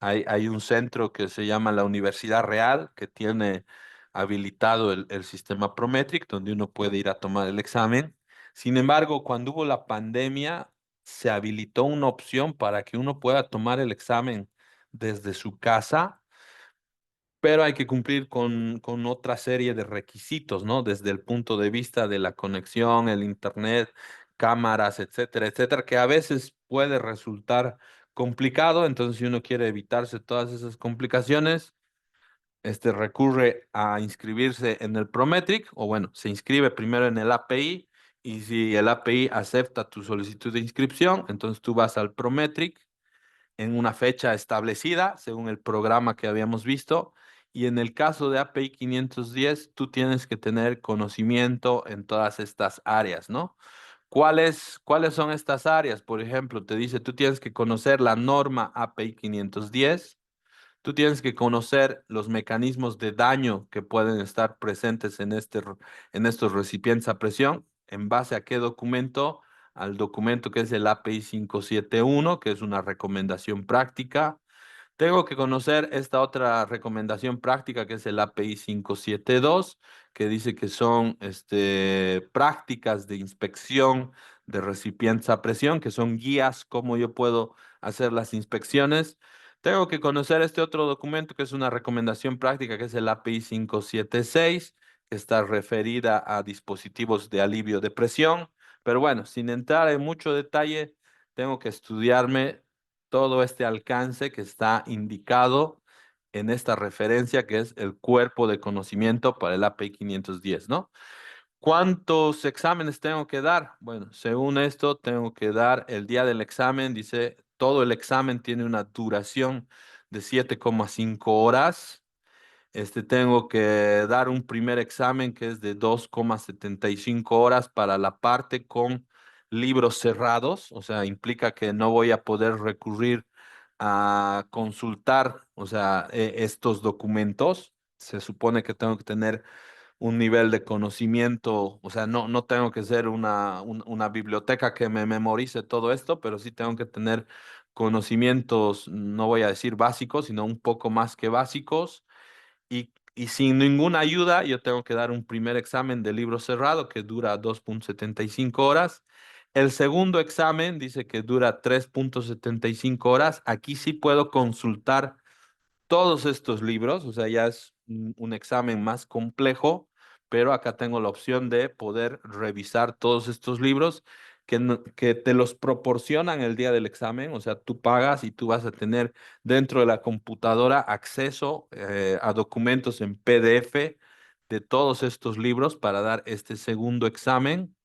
Hay un centro que se llama la Universidad Real que tiene habilitado el sistema Prometric donde uno puede ir a tomar el examen. Sin embargo, cuando hubo la pandemia, se habilitó una opción para que uno pueda tomar el examen desde su casa, pero hay que cumplir con otra serie de requisitos, ¿no? Desde el punto de vista de la conexión, el internet, cámaras, etcétera, etcétera, que a veces puede resultar complicado. Entonces, si uno quiere evitarse todas esas complicaciones, recurre a inscribirse en el Prometric, o bueno, se inscribe primero en el API, y si el API acepta tu solicitud de inscripción, entonces tú vas al Prometric en una fecha establecida, según el programa que habíamos visto. Y en el caso de API 510, tú tienes que tener conocimiento en todas estas áreas, ¿no? ¿Cuáles son estas áreas? Por ejemplo, te dice, tú tienes que conocer la norma API 510, tú tienes que conocer los mecanismos de daño que pueden estar presentes en estos recipientes a presión. ¿En base a qué documento? Al documento que es el API 571, que es una recomendación práctica. Tengo que conocer esta otra recomendación práctica que es el API 572, que dice que son prácticas de inspección de recipientes a presión, que son guías cómo yo puedo hacer las inspecciones. Tengo que conocer este otro documento que es una recomendación práctica que es el API 576, que está referida a dispositivos de alivio de presión. Pero bueno, sin entrar en mucho detalle, tengo que estudiarme todo este alcance que está indicado en esta referencia que es el cuerpo de conocimiento para el API 510, ¿no? ¿Cuántos exámenes tengo que dar? Bueno, según esto, tengo que dar el día del examen, dice, todo el examen tiene una duración de 7,5 horas. Tengo que dar un primer examen que es de 2,75 horas para la parte con libros cerrados, o sea, implica que no voy a poder recurrir a consultar, o sea, estos documentos. Se supone que tengo que tener un nivel de conocimiento, o sea, no tengo que ser una biblioteca que me memorice todo esto, pero sí tengo que tener conocimientos, no voy a decir básicos, sino un poco más que básicos y sin ninguna ayuda, yo tengo que dar un primer examen de libro cerrado que dura 2,75 horas. El segundo examen dice que dura 3,75 horas. Aquí sí puedo consultar todos estos libros, o sea, ya es un examen más complejo, pero acá tengo la opción de poder revisar todos estos libros que te los proporcionan el día del examen, o sea, tú pagas y tú vas a tener dentro de la computadora acceso a documentos en PDF de todos estos libros para dar este segundo examen.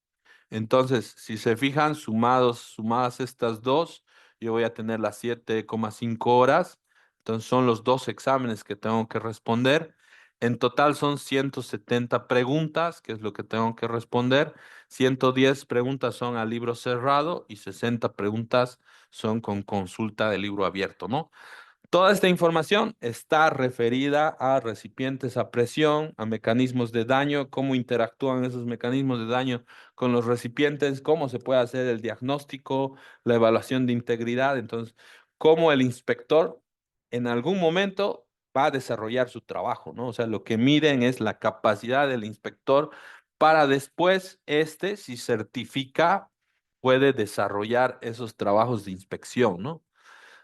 Entonces, si se fijan, sumadas estas dos, yo voy a tener las 7,5 horas. Entonces, son los dos exámenes que tengo que responder. En total son 170 preguntas, que es lo que tengo que responder. 110 preguntas son a libro cerrado y 60 preguntas son con consulta de libro abierto, ¿no? Toda esta información está referida a recipientes a presión, a mecanismos de daño, cómo interactúan esos mecanismos de daño con los recipientes, cómo se puede hacer el diagnóstico, la evaluación de integridad. Entonces, cómo el inspector en algún momento va a desarrollar su trabajo, ¿no? O sea, lo que miden es la capacidad del inspector para después, si certifica, puede desarrollar esos trabajos de inspección, ¿no?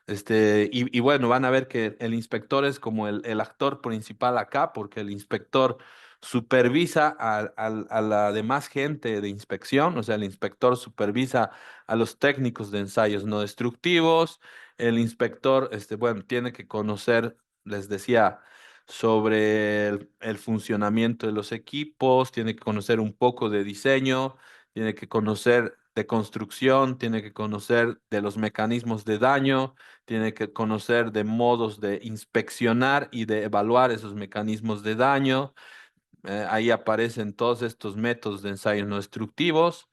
Y bueno, van a ver que el inspector es como el actor principal acá, porque el inspector supervisa a la demás gente de inspección, o sea, el inspector supervisa a los técnicos de ensayos no destructivos, el inspector, bueno, tiene que conocer, les decía, sobre el funcionamiento de los equipos, tiene que conocer un poco de diseño, tiene que conocer de construcción, tiene que conocer de los mecanismos de daño, tiene que conocer de modos de inspeccionar y de evaluar esos mecanismos de daño. Ahí aparecen todos estos métodos de ensayos no destructivos.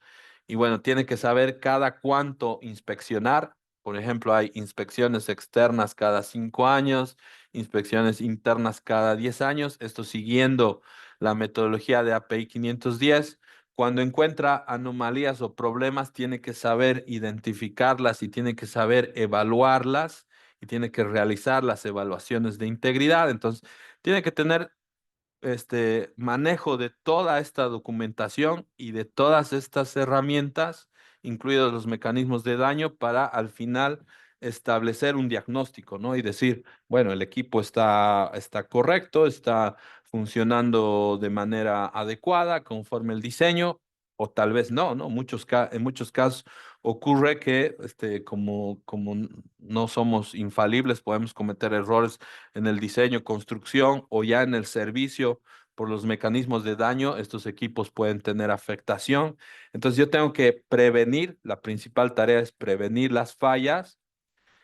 Y bueno, tiene que saber cada cuánto inspeccionar. Por ejemplo, hay inspecciones externas cada 5 años, inspecciones internas cada 10 años. Esto siguiendo la metodología de API 510. Cuando encuentra anomalías o problemas, tiene que saber identificarlas y tiene que saber evaluarlas y tiene que realizar las evaluaciones de integridad. Entonces, tiene que tener manejo de toda esta documentación y de todas estas herramientas, incluidos los mecanismos de daño, para al final establecer un diagnóstico, ¿no? Y decir, bueno, el equipo está correcto, está funcionando de manera adecuada, conforme el diseño, o tal vez no, ¿no? En muchos casos ocurre que, como no somos infalibles, podemos cometer errores en el diseño, construcción o ya en el servicio por los mecanismos de daño, estos equipos pueden tener afectación. Entonces yo tengo que prevenir, la principal tarea es prevenir las fallas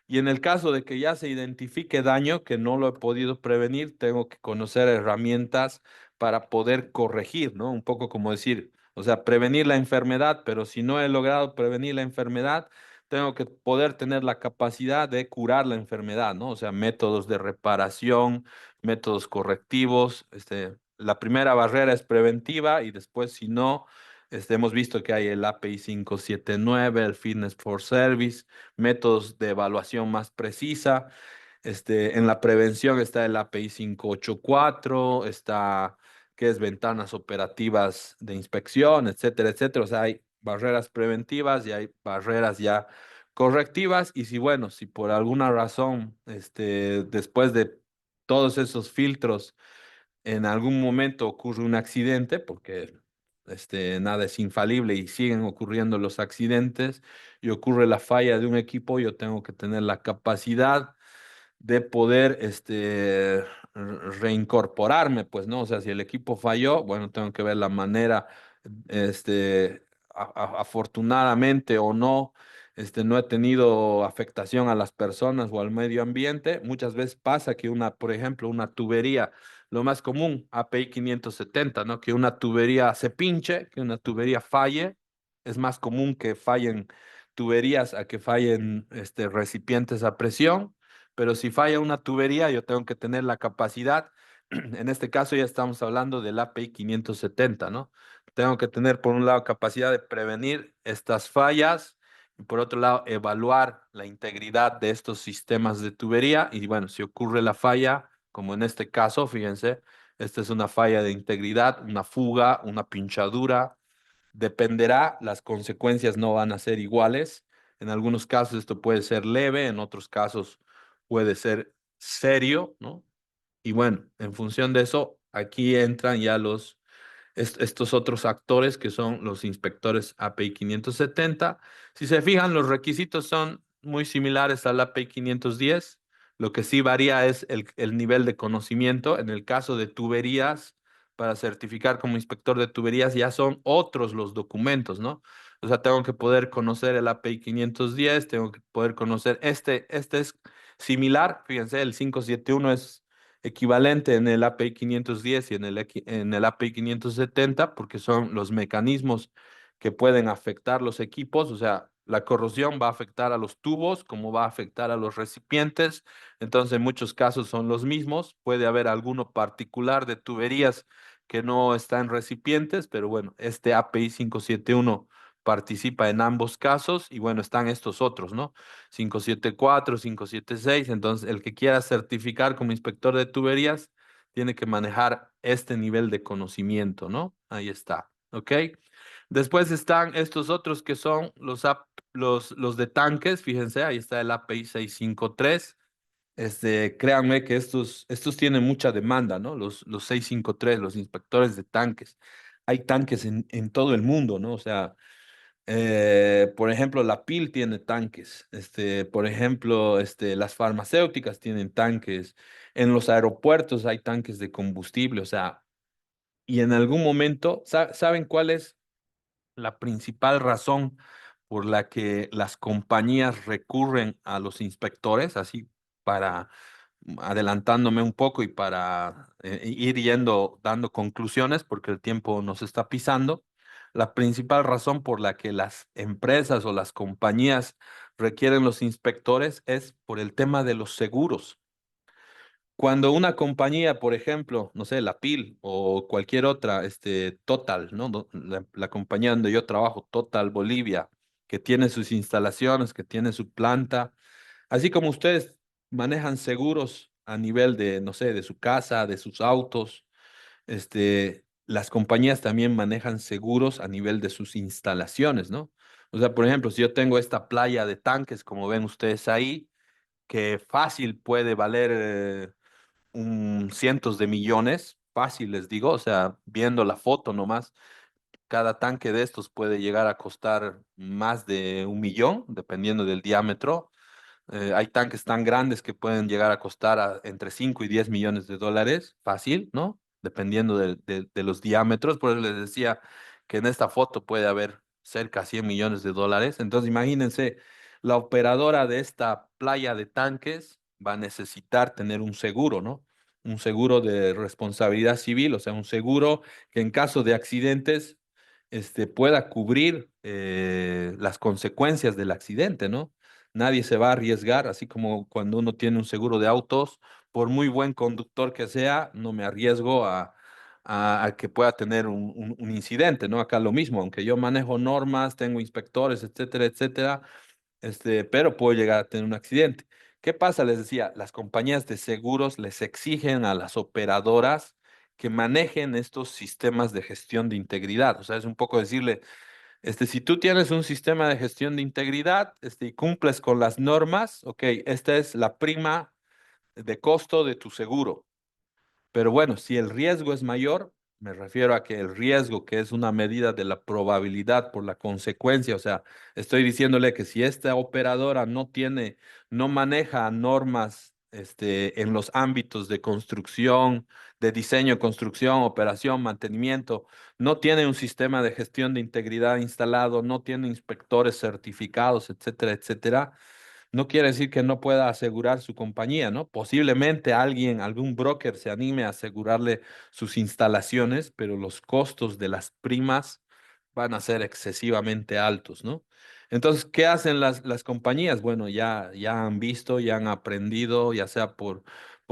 y en el caso de que ya se identifique daño que no lo he podido prevenir, tengo que conocer herramientas para poder corregir, ¿no? Un poco como decir, o sea, prevenir la enfermedad, pero si no he logrado prevenir la enfermedad, tengo que poder tener la capacidad de curar la enfermedad, ¿no? O sea, métodos de reparación, métodos correctivos. La primera barrera es preventiva y después, si no Hemos visto que hay el API 579, el Fitness for Service, métodos de evaluación más precisa. En la prevención está el API 584, está que es ventanas operativas de inspección, etcétera, etcétera. O sea, hay barreras preventivas y hay barreras ya correctivas. Y si, bueno, si por alguna razón, después de todos esos filtros, en algún momento ocurre un accidente, porque nada es infalible y siguen ocurriendo los accidentes, y ocurre la falla de un equipo, yo tengo que tener la capacidad de poder reincorporarme, pues, ¿no? O sea, si el equipo falló, bueno, tengo que ver la manera, afortunadamente o no, no he tenido afectación a las personas o al medio ambiente. Muchas veces pasa que por ejemplo, una tubería, lo más común, API 570, ¿no? Que una tubería se pinche, que una tubería falle. Es más común que fallen tuberías a que fallen recipientes a presión, pero si falla una tubería, yo tengo que tener la capacidad, en este caso ya estamos hablando del API 570, ¿no? Tengo que tener, por un lado, capacidad de prevenir estas fallas y por otro lado, evaluar la integridad de estos sistemas de tubería. Y bueno, si ocurre la falla, como en este caso, fíjense, esta es una falla de integridad, una fuga, una pinchadura. Dependerá, las consecuencias no van a ser iguales. En algunos casos esto puede ser leve, en otros casos puede ser serio, ¿no? Y bueno, en función de eso, aquí entran ya estos otros actores que son los inspectores API 570. Si se fijan, los requisitos son muy similares al API 510. Lo que sí varía es el nivel de conocimiento. En el caso de tuberías, para certificar como inspector de tuberías, ya son otros los documentos, ¿no? O sea, tengo que poder conocer el API 510, tengo que poder conocer este es similar, fíjense, el 571 es equivalente en el API 510 y en el API 570, porque son los mecanismos que pueden afectar los equipos. O sea, la corrosión va a afectar a los tubos, como va a afectar a los recipientes. Entonces, en muchos casos son los mismos. Puede haber alguno particular de tuberías que no está en recipientes, pero bueno, este API 571 participa en ambos casos y bueno, están estos otros, ¿no? 574, 576. Entonces, el que quiera certificar como inspector de tuberías tiene que manejar este nivel de conocimiento, ¿no? Ahí está, ¿ok? Después están estos otros que son los de tanques. Fíjense, ahí está el API 653. Créanme que estos tienen mucha demanda, ¿no? Los 653, los inspectores de tanques. Hay tanques en todo el mundo, ¿no? O sea, por ejemplo, la PIL tiene tanques. Por ejemplo, las farmacéuticas tienen tanques. En los aeropuertos hay tanques de combustible. O sea, y en algún momento, ¿saben cuál es la principal razón por la que las compañías recurren a los inspectores? Así para adelantándome un poco y para ir dando conclusiones, porque el tiempo nos está pisando. La principal razón por la que las empresas o las compañías requieren los inspectores es por el tema de los seguros. Cuando una compañía, por ejemplo, no sé, la PIL o cualquier otra, Total, ¿no? La compañía donde yo trabajo, Total Bolivia, que tiene sus instalaciones, que tiene su planta, así como ustedes manejan seguros a nivel de, no sé, de su casa, de sus autos, las compañías también manejan seguros a nivel de sus instalaciones, ¿no? O sea, por ejemplo, si yo tengo esta playa de tanques, como ven ustedes ahí, que fácil puede valer cientos de millones, fácil les digo, o sea, viendo la foto nomás, cada tanque de estos puede llegar a costar más de 1 millón, dependiendo del diámetro. Hay tanques tan grandes que pueden llegar a costar entre 5 y 10 millones de dólares, fácil, ¿no? Dependiendo de los diámetros. Por eso les decía que en esta foto puede haber cerca de 100 millones de dólares. Entonces, imagínense, la operadora de esta playa de tanques va a necesitar tener un seguro, ¿no? Un seguro de responsabilidad civil, o sea, un seguro que en caso de accidentes, pueda cubrir las consecuencias del accidente, ¿no? Nadie se va a arriesgar, así como cuando uno tiene un seguro de autos, por muy buen conductor que sea, no me arriesgo a que pueda tener un incidente, ¿no? Acá lo mismo, aunque yo manejo normas, tengo inspectores, etcétera, etcétera, pero puedo llegar a tener un accidente. ¿Qué pasa? Les decía, las compañías de seguros les exigen a las operadoras que manejen estos sistemas de gestión de integridad. O sea, es un poco decirle, si tú tienes un sistema de gestión de integridad, y cumples con las normas, ok, esta es la prima de costo de tu seguro. Pero bueno, si el riesgo es mayor, me refiero a que el riesgo, que es una medida de la probabilidad por la consecuencia, o sea, estoy diciéndole que si esta operadora no maneja normas, en los ámbitos de construcción, de diseño, construcción, operación, mantenimiento, no tiene un sistema de gestión de integridad instalado, no tiene inspectores certificados, etcétera, etcétera, no quiere decir que no pueda asegurar su compañía, ¿no? Posiblemente algún broker se anime a asegurarle sus instalaciones, pero los costos de las primas van a ser excesivamente altos, ¿no? Entonces, ¿qué hacen las compañías? Bueno, ya han visto, ya han aprendido, ya sea por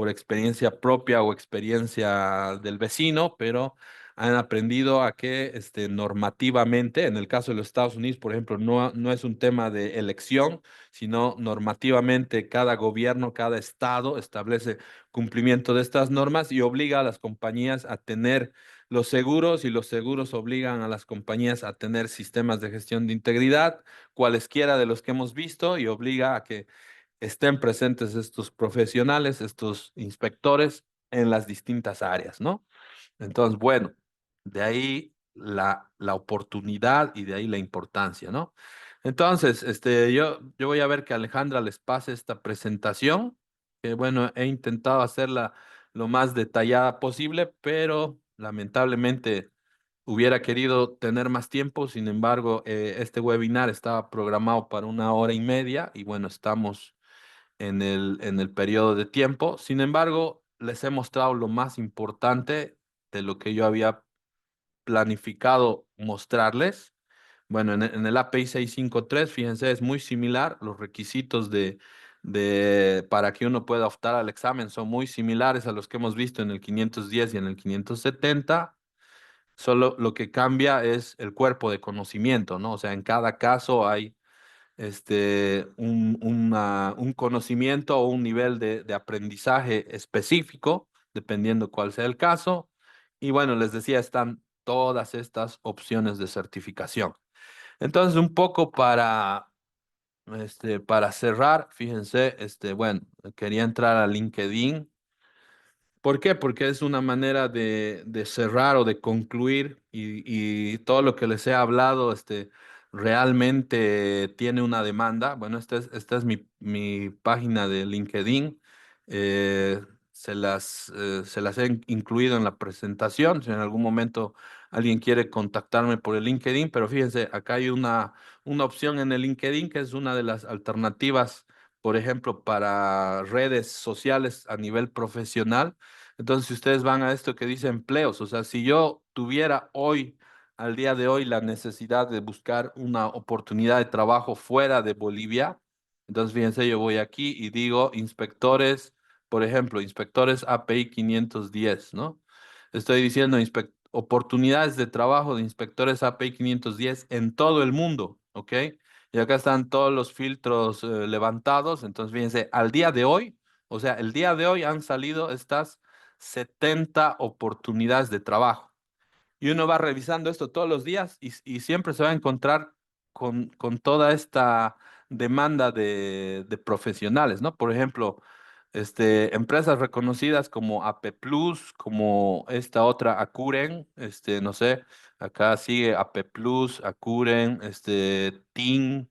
experiencia propia o experiencia del vecino, pero han aprendido a que normativamente, en el caso de los Estados Unidos, por ejemplo, no es un tema de elección, sino normativamente cada gobierno, cada estado establece cumplimiento de estas normas y obliga a las compañías a tener los seguros, y los seguros obligan a las compañías a tener sistemas de gestión de integridad, cualesquiera de los que hemos visto, y obliga a que estén presentes estos profesionales, estos inspectores en las distintas áreas, ¿no? Entonces, bueno, de ahí la oportunidad y de ahí la importancia, ¿no? Entonces, yo voy a ver que Alejandra les pase esta presentación, que bueno, he intentado hacerla lo más detallada posible, pero lamentablemente hubiera querido tener más tiempo. Sin embargo, este webinar estaba programado para 1 hora y media y bueno, estamos en el periodo de tiempo. Sin embargo, les he mostrado lo más importante de lo que yo había planificado mostrarles. Bueno, en el API 653, fíjense, es muy similar. Los requisitos para que uno pueda optar al examen son muy similares a los que hemos visto en el 510 y en el 570. Solo lo que cambia es el cuerpo de conocimiento, ¿no? O sea, en cada caso hay un conocimiento o un nivel de aprendizaje específico, dependiendo cuál sea el caso. Y bueno, les decía, están todas estas opciones de certificación. Entonces, un poco para cerrar, fíjense, bueno, quería entrar a LinkedIn. ¿Por qué? Porque es una manera de cerrar o de concluir, y todo lo que les he hablado, realmente tiene una demanda. Bueno, esta es mi página de LinkedIn. eh, se las he incluido en la presentación. Si en algún momento alguien quiere contactarme por el LinkedIn, pero fíjense, acá hay una opción en el LinkedIn que es una de las alternativas, por ejemplo, para redes sociales a nivel profesional. Entonces, si ustedes van a esto que dice empleos, o sea, si yo tuviera hoy, al día de hoy, la necesidad de buscar una oportunidad de trabajo fuera de Bolivia, entonces fíjense, yo voy aquí y digo inspectores, por ejemplo, inspectores API 510, ¿no? Estoy diciendo oportunidades de trabajo de inspectores API 510 en todo el mundo, ¿ok? Y acá están todos los filtros levantados. Entonces, fíjense, al día de hoy, o sea, el día de hoy han salido estas 70 oportunidades de trabajo. Y uno va revisando esto todos los días y siempre se va a encontrar con toda esta demanda de profesionales, ¿no? Por ejemplo, empresas reconocidas como AP Plus, como esta otra Acuren, no sé, acá sigue AP Plus, Acuren, TIN.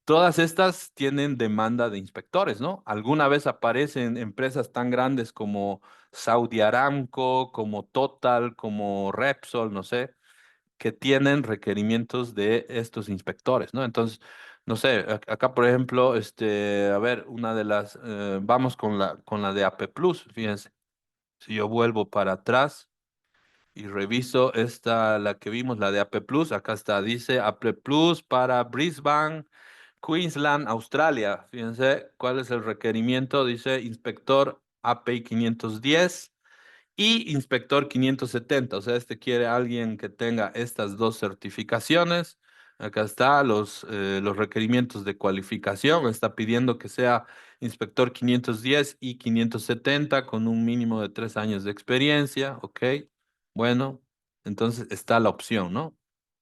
Todas estas tienen demanda de inspectores, ¿no? Alguna vez aparecen empresas tan grandes como Saudi Aramco, como Total, como Repsol, no sé, que tienen requerimientos de estos inspectores, ¿no? Entonces, no sé, acá por ejemplo, a ver, vamos con la de AP Plus, fíjense, si yo vuelvo para atrás y reviso la que vimos, la de AP Plus, acá está, dice AP Plus para Brisbane, Queensland, Australia. Fíjense cuál es el requerimiento. Dice inspector API 510 y inspector 570. O sea, este quiere alguien que tenga estas dos certificaciones. Acá está los requerimientos de cualificación. Está pidiendo que sea inspector 510 y 570 con un mínimo de 3 años de experiencia. Ok, bueno, entonces está la opción, ¿no?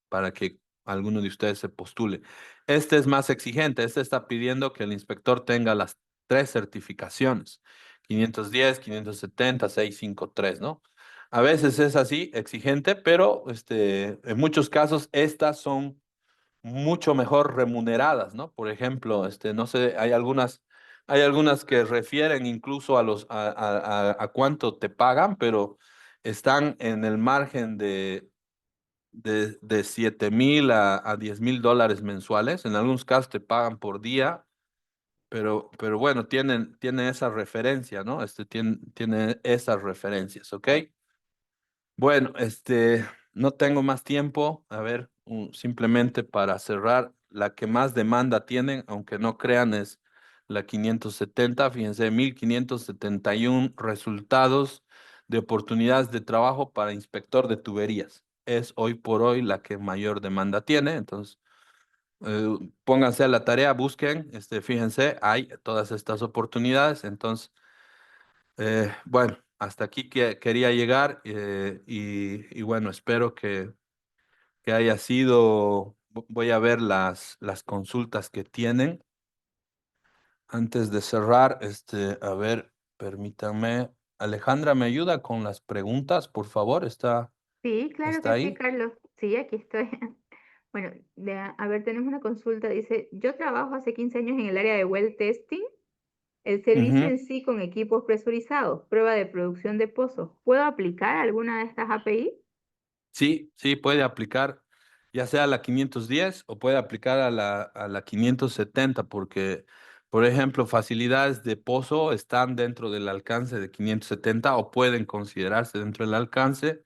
Para que alguno de ustedes se postule. Este es más exigente. Este está pidiendo que el inspector tenga las tres certificaciones. 510, 570, 653, ¿no? A veces es así, exigente, pero en muchos casos estas son mucho mejor remuneradas, ¿no? Por ejemplo, no sé, hay algunas que refieren incluso a cuánto te pagan, pero están en el margen de 7,000 a 10,000 dólares mensuales. En algunos casos te pagan por día, pero bueno, tienen esa referencia, ¿no? Tiene esas referencias, ¿ok? Bueno, no tengo más tiempo. A ver, simplemente para cerrar, la que más demanda tienen, aunque no crean, es la 570. Fíjense, 1,571 resultados de oportunidades de trabajo para inspector de tuberías. Es hoy por hoy la que mayor demanda tiene. Entonces, pónganse a la tarea, busquen, fíjense, hay todas estas oportunidades. Entonces, bueno, hasta aquí quería llegar, y bueno, espero que haya sido. Voy a ver las consultas que tienen. Antes de cerrar, a ver, permítanme. Alejandra, ¿me ayuda con las preguntas, por favor? Sí, claro ¿Está que sí, ahí? Carlos. Sí, aquí estoy. Bueno, a ver, tenemos una consulta. Dice, yo trabajo hace 15 años en el área de well testing. El servicio Ujú. en sí con equipos presurizados, prueba de producción de pozos. ¿Puedo aplicar alguna de estas API? Sí, sí, puede aplicar ya sea a la 510 o puede aplicar a la 570 porque, por ejemplo, facilidades de pozo están dentro del alcance de 570 o pueden considerarse dentro del alcance.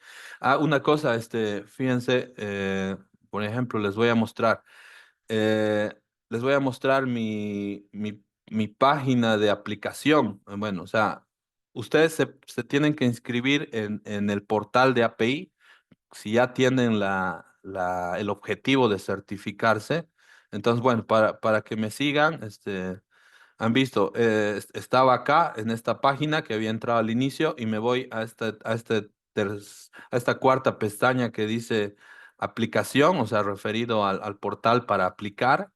Una cosa, fíjense, por ejemplo, eh, les voy a mostrar mi página de aplicación. Bueno, o sea, ustedes se tienen que inscribir en el portal de API si ya tienen el objetivo de certificarse. Entonces, bueno, para que me sigan, han visto, estaba acá en esta página que había entrado al inicio y me voy a esta cuarta pestaña que dice aplicación, o sea, referido al portal para aplicar.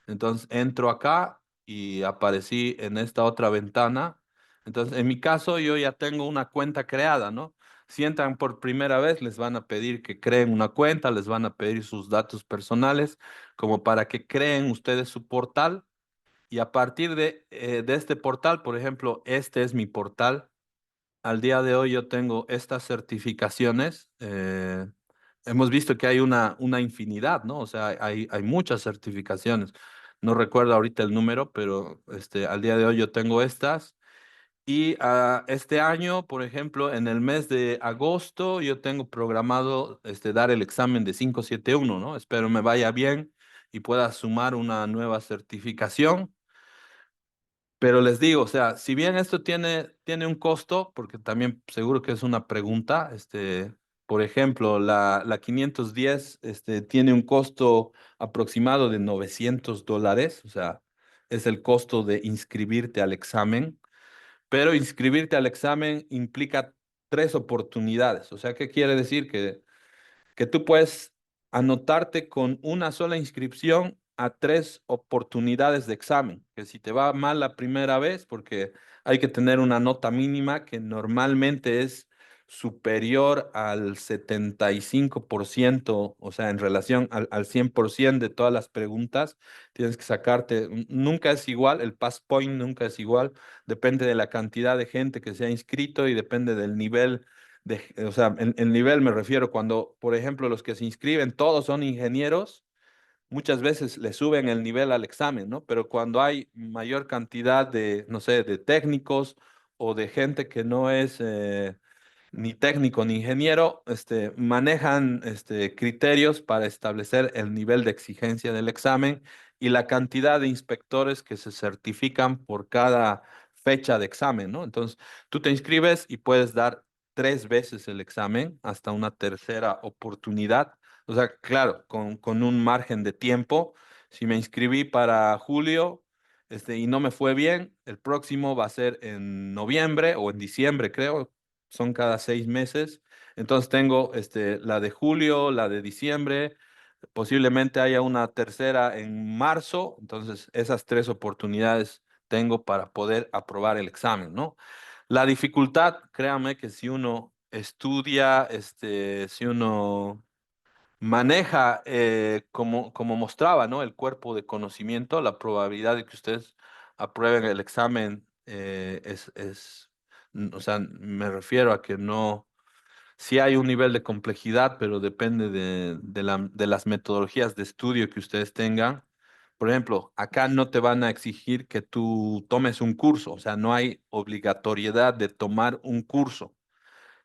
Entonces entro acá y aparecí en esta otra ventana. Entonces, en mi caso, yo ya tengo una cuenta creada, ¿no? Si entran por primera vez, les van a pedir que creen una cuenta, les van a pedir sus datos personales, como para que creen ustedes su portal. Y a partir de este portal, por ejemplo, este es mi portal. Al día de hoy yo tengo estas certificaciones. Hemos visto que hay una infinidad, ¿no? O sea, hay muchas certificaciones. No recuerdo ahorita el número, pero al día de hoy yo tengo estas. Y este año, por ejemplo, en el mes de agosto, yo tengo programado dar el examen de 571, ¿no? Espero me vaya bien y pueda sumar una nueva certificación. Pero les digo, o sea, si bien esto tiene un costo, porque también seguro que es una pregunta, por ejemplo, la 510 tiene un costo aproximado de $900, o sea, es el costo de inscribirte al examen, pero inscribirte al examen implica tres oportunidades. O sea, ¿qué quiere decir? Que tú puedes anotarte con una sola inscripción a tres oportunidades de examen, que si te va mal la primera vez, porque hay que tener una nota mínima que normalmente es superior al 75%, o sea, en relación al 100% de todas las preguntas, tienes que sacarte, nunca es igual, el pass point nunca es igual, depende de la cantidad de gente que se ha inscrito y depende del nivel o sea, el nivel me refiero cuando, por ejemplo, los que se inscriben, todos son ingenieros, muchas veces le suben el nivel al examen, ¿no? Pero cuando hay mayor cantidad de, no sé, de técnicos o de gente que no es ni técnico ni ingeniero, manejan criterios para establecer el nivel de exigencia del examen y la cantidad de inspectores que se certifican por cada fecha de examen, ¿no? Entonces, tú te inscribes y puedes dar 3 veces el examen hasta una tercera oportunidad. O sea, claro, con un margen de tiempo. Si me inscribí para julio, y no me fue bien, el próximo va a ser en noviembre o en diciembre, creo. Son cada 6 meses. Entonces tengo la de julio, la de diciembre, posiblemente haya una tercera en marzo. Entonces, esas 3 oportunidades tengo para poder aprobar el examen, ¿no? La dificultad, créame que si uno estudia, si uno maneja, como mostraba, ¿no? El cuerpo de conocimiento, la probabilidad de que ustedes aprueben el examen o sea, me refiero a que no, sí hay un nivel de complejidad, pero depende de las metodologías de estudio que ustedes tengan. Por ejemplo, acá no te van a exigir que tú tomes un curso, o sea, no hay obligatoriedad de tomar un curso.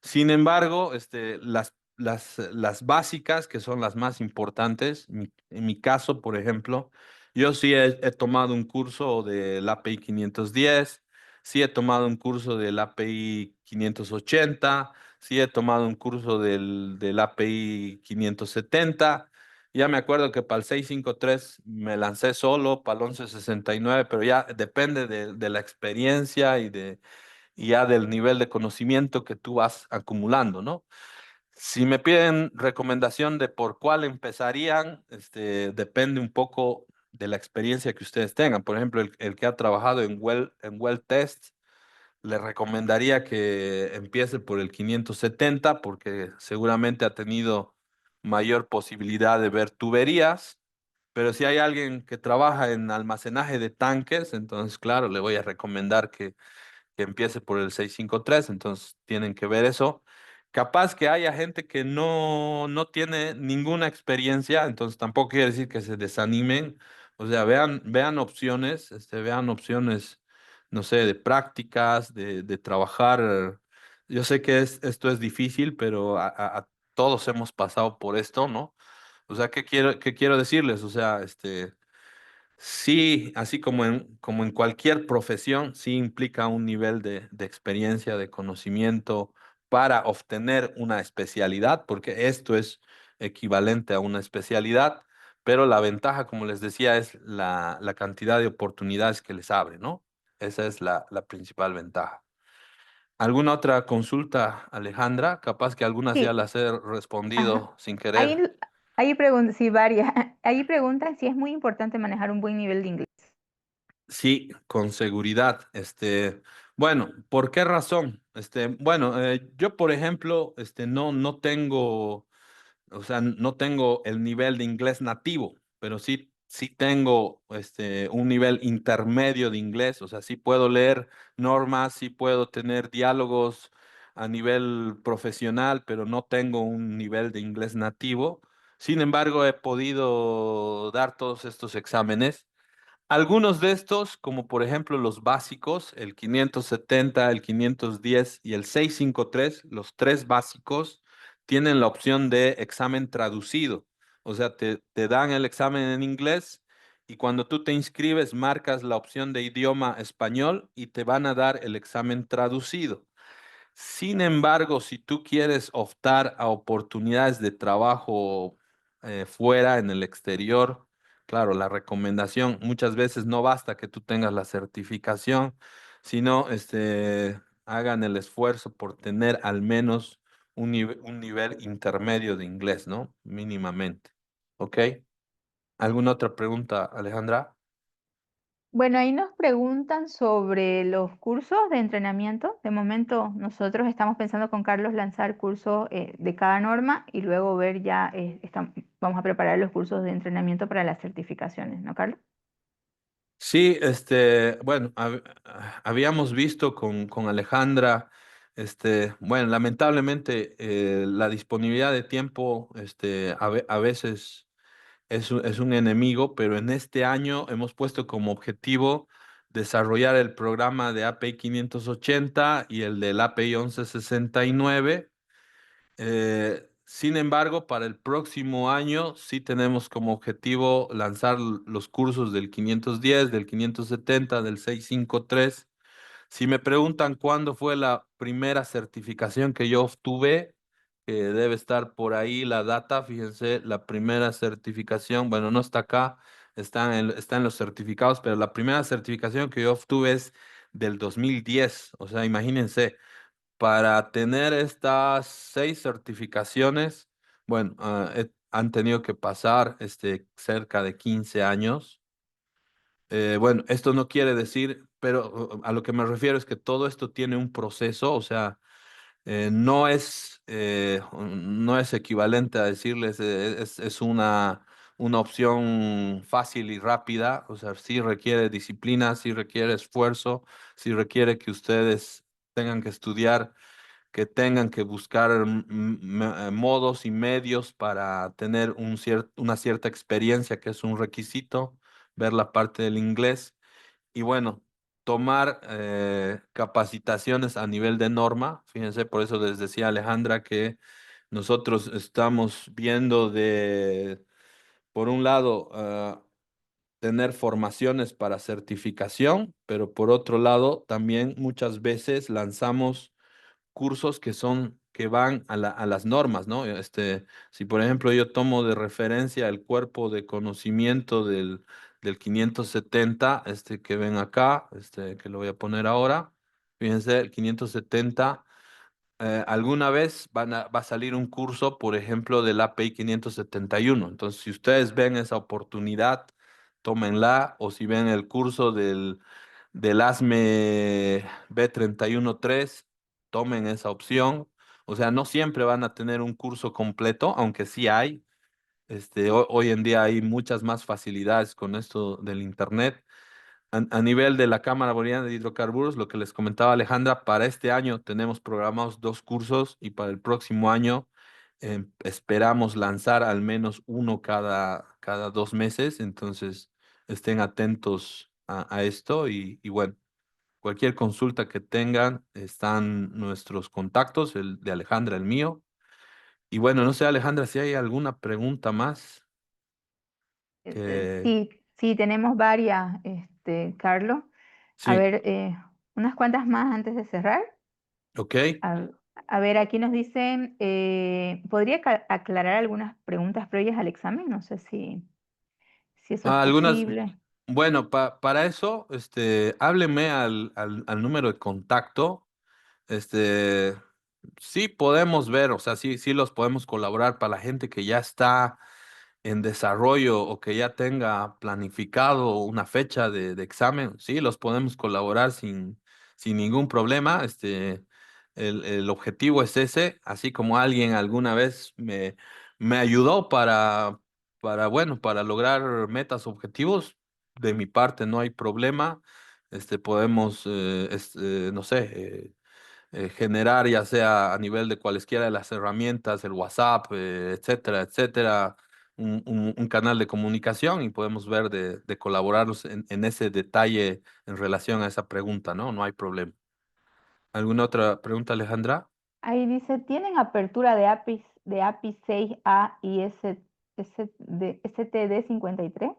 Sin embargo, las básicas, que son las más importantes, en mi caso, por ejemplo, yo sí he tomado un curso del API 510, sí he tomado un curso del API 580, sí he tomado un curso del API 570. Ya me acuerdo que para el 653 me lancé solo, para el 1169, pero ya depende de la experiencia y ya del nivel de conocimiento que tú vas acumulando, ¿no? Si me piden recomendación de por cuál empezarían, depende un poco de la experiencia que ustedes tengan. Por ejemplo, el que ha trabajado en well test, le recomendaría que empiece por el 570 porque seguramente ha tenido mayor posibilidad de ver tuberías. Pero si hay alguien que trabaja en almacenaje de tanques, entonces, claro, le voy a recomendar que empiece por el 653, entonces tienen que ver eso. Capaz que haya gente que no tiene ninguna experiencia, entonces tampoco quiere decir que se desanimen. O sea, vean opciones, vean opciones, no sé, de prácticas, de trabajar. Yo sé que esto es difícil, pero a todos hemos pasado por esto, ¿no? O sea, ¿qué quiero decirles? O sea, sí, así como en cualquier profesión, sí implica un nivel de experiencia, de conocimiento para obtener una especialidad, porque esto es equivalente a una especialidad, pero la ventaja, como les decía, es la cantidad de oportunidades que les abre, ¿no? Esa es la principal ventaja. ¿Alguna otra consulta, Alejandra? Capaz que algunas ya Sí, las he ajá. respondido sin Ahí, querer. ahí preguntan, sí, varias. Ahí preguntan si es muy importante manejar un buen nivel de inglés. Sí, con seguridad. Bueno, ¿por qué razón? Bueno, yo, por ejemplo, no tengo, o sea, no tengo el nivel de inglés nativo, pero sí tengo, un nivel intermedio de inglés. O sea, sí puedo leer normas, sí puedo tener diálogos a nivel profesional, pero no tengo un nivel de inglés nativo. Sin embargo, he podido dar todos estos exámenes. Algunos de estos, como por ejemplo los básicos, el 570, el 510 y el 653, los 3 básicos, tienen la opción de examen traducido. O sea, te dan el examen en inglés y cuando tú te inscribes marcas la opción de idioma español y te van a dar el examen traducido. Sin embargo, si tú quieres optar a oportunidades de trabajo fuera, en el exterior, claro, la recomendación muchas veces no basta que tú tengas la certificación, sino hagan el esfuerzo por tener al menos un nivel intermedio de inglés, ¿no? Mínimamente. ¿Ok? ¿Alguna otra pregunta, Alejandra? Bueno, ahí nos preguntan sobre los cursos de entrenamiento. De momento, nosotros estamos pensando con Carlos lanzar cursos de cada norma y luego ver ya, vamos a preparar los cursos de entrenamiento para las certificaciones, ¿no, Carlos? Sí, bueno, habíamos visto con Alejandra, bueno, lamentablemente la disponibilidad de tiempo, a veces es un enemigo, pero en este año hemos puesto como objetivo desarrollar el programa de API 580 y el del API 1169. Sin embargo, para el próximo año sí tenemos como objetivo lanzar los cursos del 510, del 570, del 653. Si me preguntan cuándo fue la primera certificación que yo obtuve, que debe estar por ahí la data, fíjense, la primera certificación, bueno, no está acá, está en los certificados, pero la primera certificación que yo obtuve es del 2010. O sea, imagínense, para tener estas 6 certificaciones, bueno, han tenido que pasar cerca de 15 años. Bueno, esto no quiere decir, pero a lo que me refiero es que todo esto tiene un proceso. O sea, no es equivalente a decirles, es una opción fácil y rápida. O sea, sí requiere disciplina, sí requiere esfuerzo, sí requiere que ustedes tengan que estudiar, que tengan que buscar modos y medios para tener una cierta experiencia, que es un requisito, ver la parte del inglés. Y bueno, tomar capacitaciones a nivel de norma. Fíjense, por eso les decía Alejandra que nosotros estamos viendo por un lado, tener formaciones para certificación, pero por otro lado, también muchas veces lanzamos cursos que van a las normas, ¿no? Si por ejemplo yo tomo de referencia el cuerpo de conocimiento del 570, que ven acá, que lo voy a poner ahora. Fíjense, el 570, alguna vez va a salir un curso, por ejemplo, del API 571. Entonces, si ustedes ven esa oportunidad, tómenla. O si ven el curso del ASME B313, tomen esa opción. O sea, no siempre van a tener un curso completo, aunque sí hay. Hoy en día hay muchas más facilidades con esto del Internet. A nivel de la Cámara Boliviana de Hidrocarburos, lo que les comentaba Alejandra, para este año tenemos programados 2 cursos, y para el próximo año esperamos lanzar al menos uno cada 2 meses. Entonces, estén atentos a esto. Y bueno, cualquier consulta que tengan, están nuestros contactos, el de Alejandra, el mío. Y bueno, no sé, Alejandra, si hay alguna pregunta más que... Sí, sí, tenemos varias, Carlos. A Sí, ver, unas cuantas más antes de cerrar. ok. A, a ver, aquí nos dicen, ¿podría aclarar algunas preguntas previas al examen? No sé si eso es Algunas, posible. bueno, para eso, hábleme al número de contacto. Este, sí podemos ver, o sea, sí los podemos colaborar para la gente que ya está en desarrollo o que ya tenga planificado una fecha de examen. Sí, los podemos colaborar sin ningún problema. El objetivo es ese, así como alguien alguna vez me ayudó bueno, para lograr metas, objetivos. De mi parte no hay problema. Podemos, no sé, generar, ya sea a nivel de cualesquiera de las herramientas, el WhatsApp, etcétera, etcétera, un canal de comunicación, y podemos ver de colaborarnos en ese detalle en relación a esa pregunta, ¿no? No hay problema. ¿Alguna otra pregunta, Alejandra? Ahí dice, ¿tienen apertura de API 6A y STD53?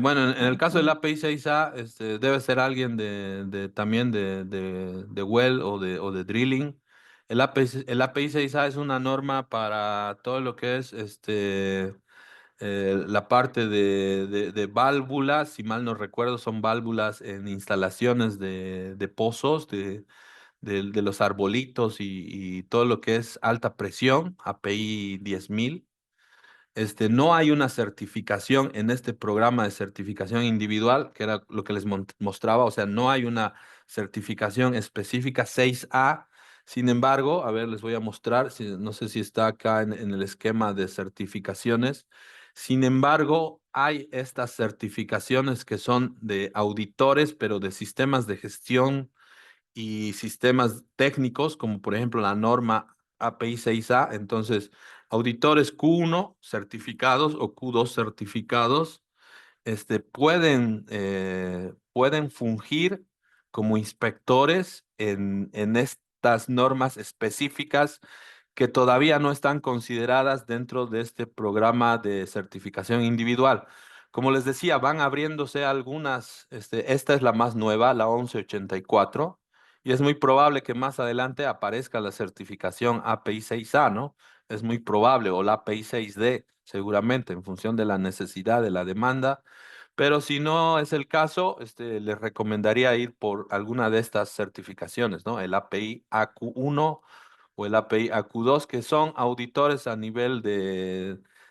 Bueno, en el caso del Ujú. API 6A, debe ser alguien también de well o de drilling. El API 6A es una norma para todo lo que es la parte de válvulas. Si mal no recuerdo, son válvulas en instalaciones de pozos, de los arbolitos, y todo lo que es alta presión, API 10.000. No hay una certificación en este programa de certificación individual, que era lo que les mostraba. O sea, no hay una certificación específica 6A. Sin embargo, a ver, les voy a mostrar, no sé si está acá en el esquema de certificaciones. Sin embargo, hay estas certificaciones que son de auditores, pero de sistemas de gestión y sistemas técnicos, como por ejemplo la norma API 6A. Entonces, auditores Q1 certificados o Q2 certificados, pueden fungir como inspectores en estas normas específicas, que todavía no están consideradas dentro de este programa de certificación individual. como les decía, van abriéndose algunas, esta es la más nueva, la 1184, y es muy probable que más adelante aparezca la certificación API 6A, ¿no? Es muy probable, o la API 6D, seguramente, en función de la necesidad, de la demanda. Pero si no es el caso, les recomendaría ir por alguna de estas certificaciones, ¿no? El API AQ1 o el API AQ2, que son auditores a nivel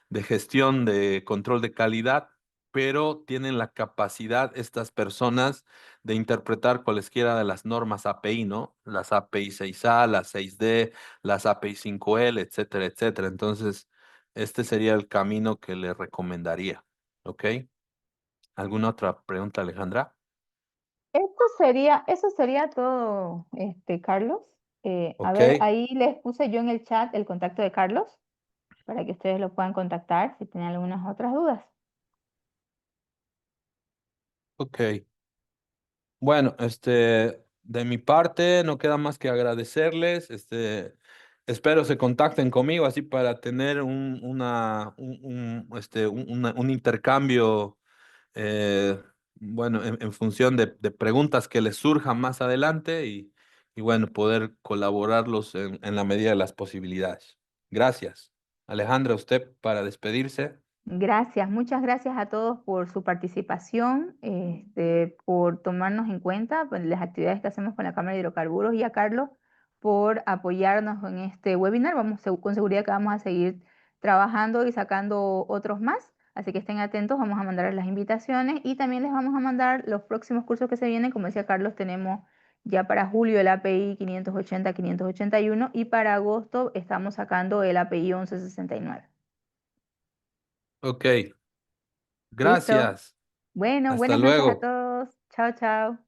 de gestión de control de calidad, pero tienen la capacidad estas personas de interpretar cualesquiera de las normas API, ¿no? Las API 6A, las 6D, las API 5L, etcétera, etcétera. Entonces, este sería el camino que le recomendaría, ¿ok? ¿Alguna otra pregunta, Alejandra? Eso sería todo, Carlos. A Ok, ver, ahí les puse yo en el chat el contacto de Carlos para que ustedes lo puedan contactar si tienen algunas otras dudas. ok. Bueno, de mi parte no queda más que agradecerles. Espero se contacten conmigo así para tener un intercambio, eh, bueno, en función de preguntas que les surjan más adelante y bueno, poder colaborarlos en la medida de las posibilidades. Gracias. Alejandra, usted para despedirse. Gracias, muchas gracias a todos por su participación, por tomarnos en cuenta pues, las actividades que hacemos con la Cámara de Hidrocarburos y a Carlos por apoyarnos en este webinar. Con seguridad que vamos a seguir trabajando y sacando otros más, así que estén atentos, vamos a mandar las invitaciones y también les vamos a mandar los próximos cursos que se vienen. Como decía Carlos, tenemos ya para julio el API 580, 581 y para agosto estamos sacando el API 1169. Ok, ¿Listo? gracias. Bueno, Hasta buenas noches a luego. todos. Chao, chao.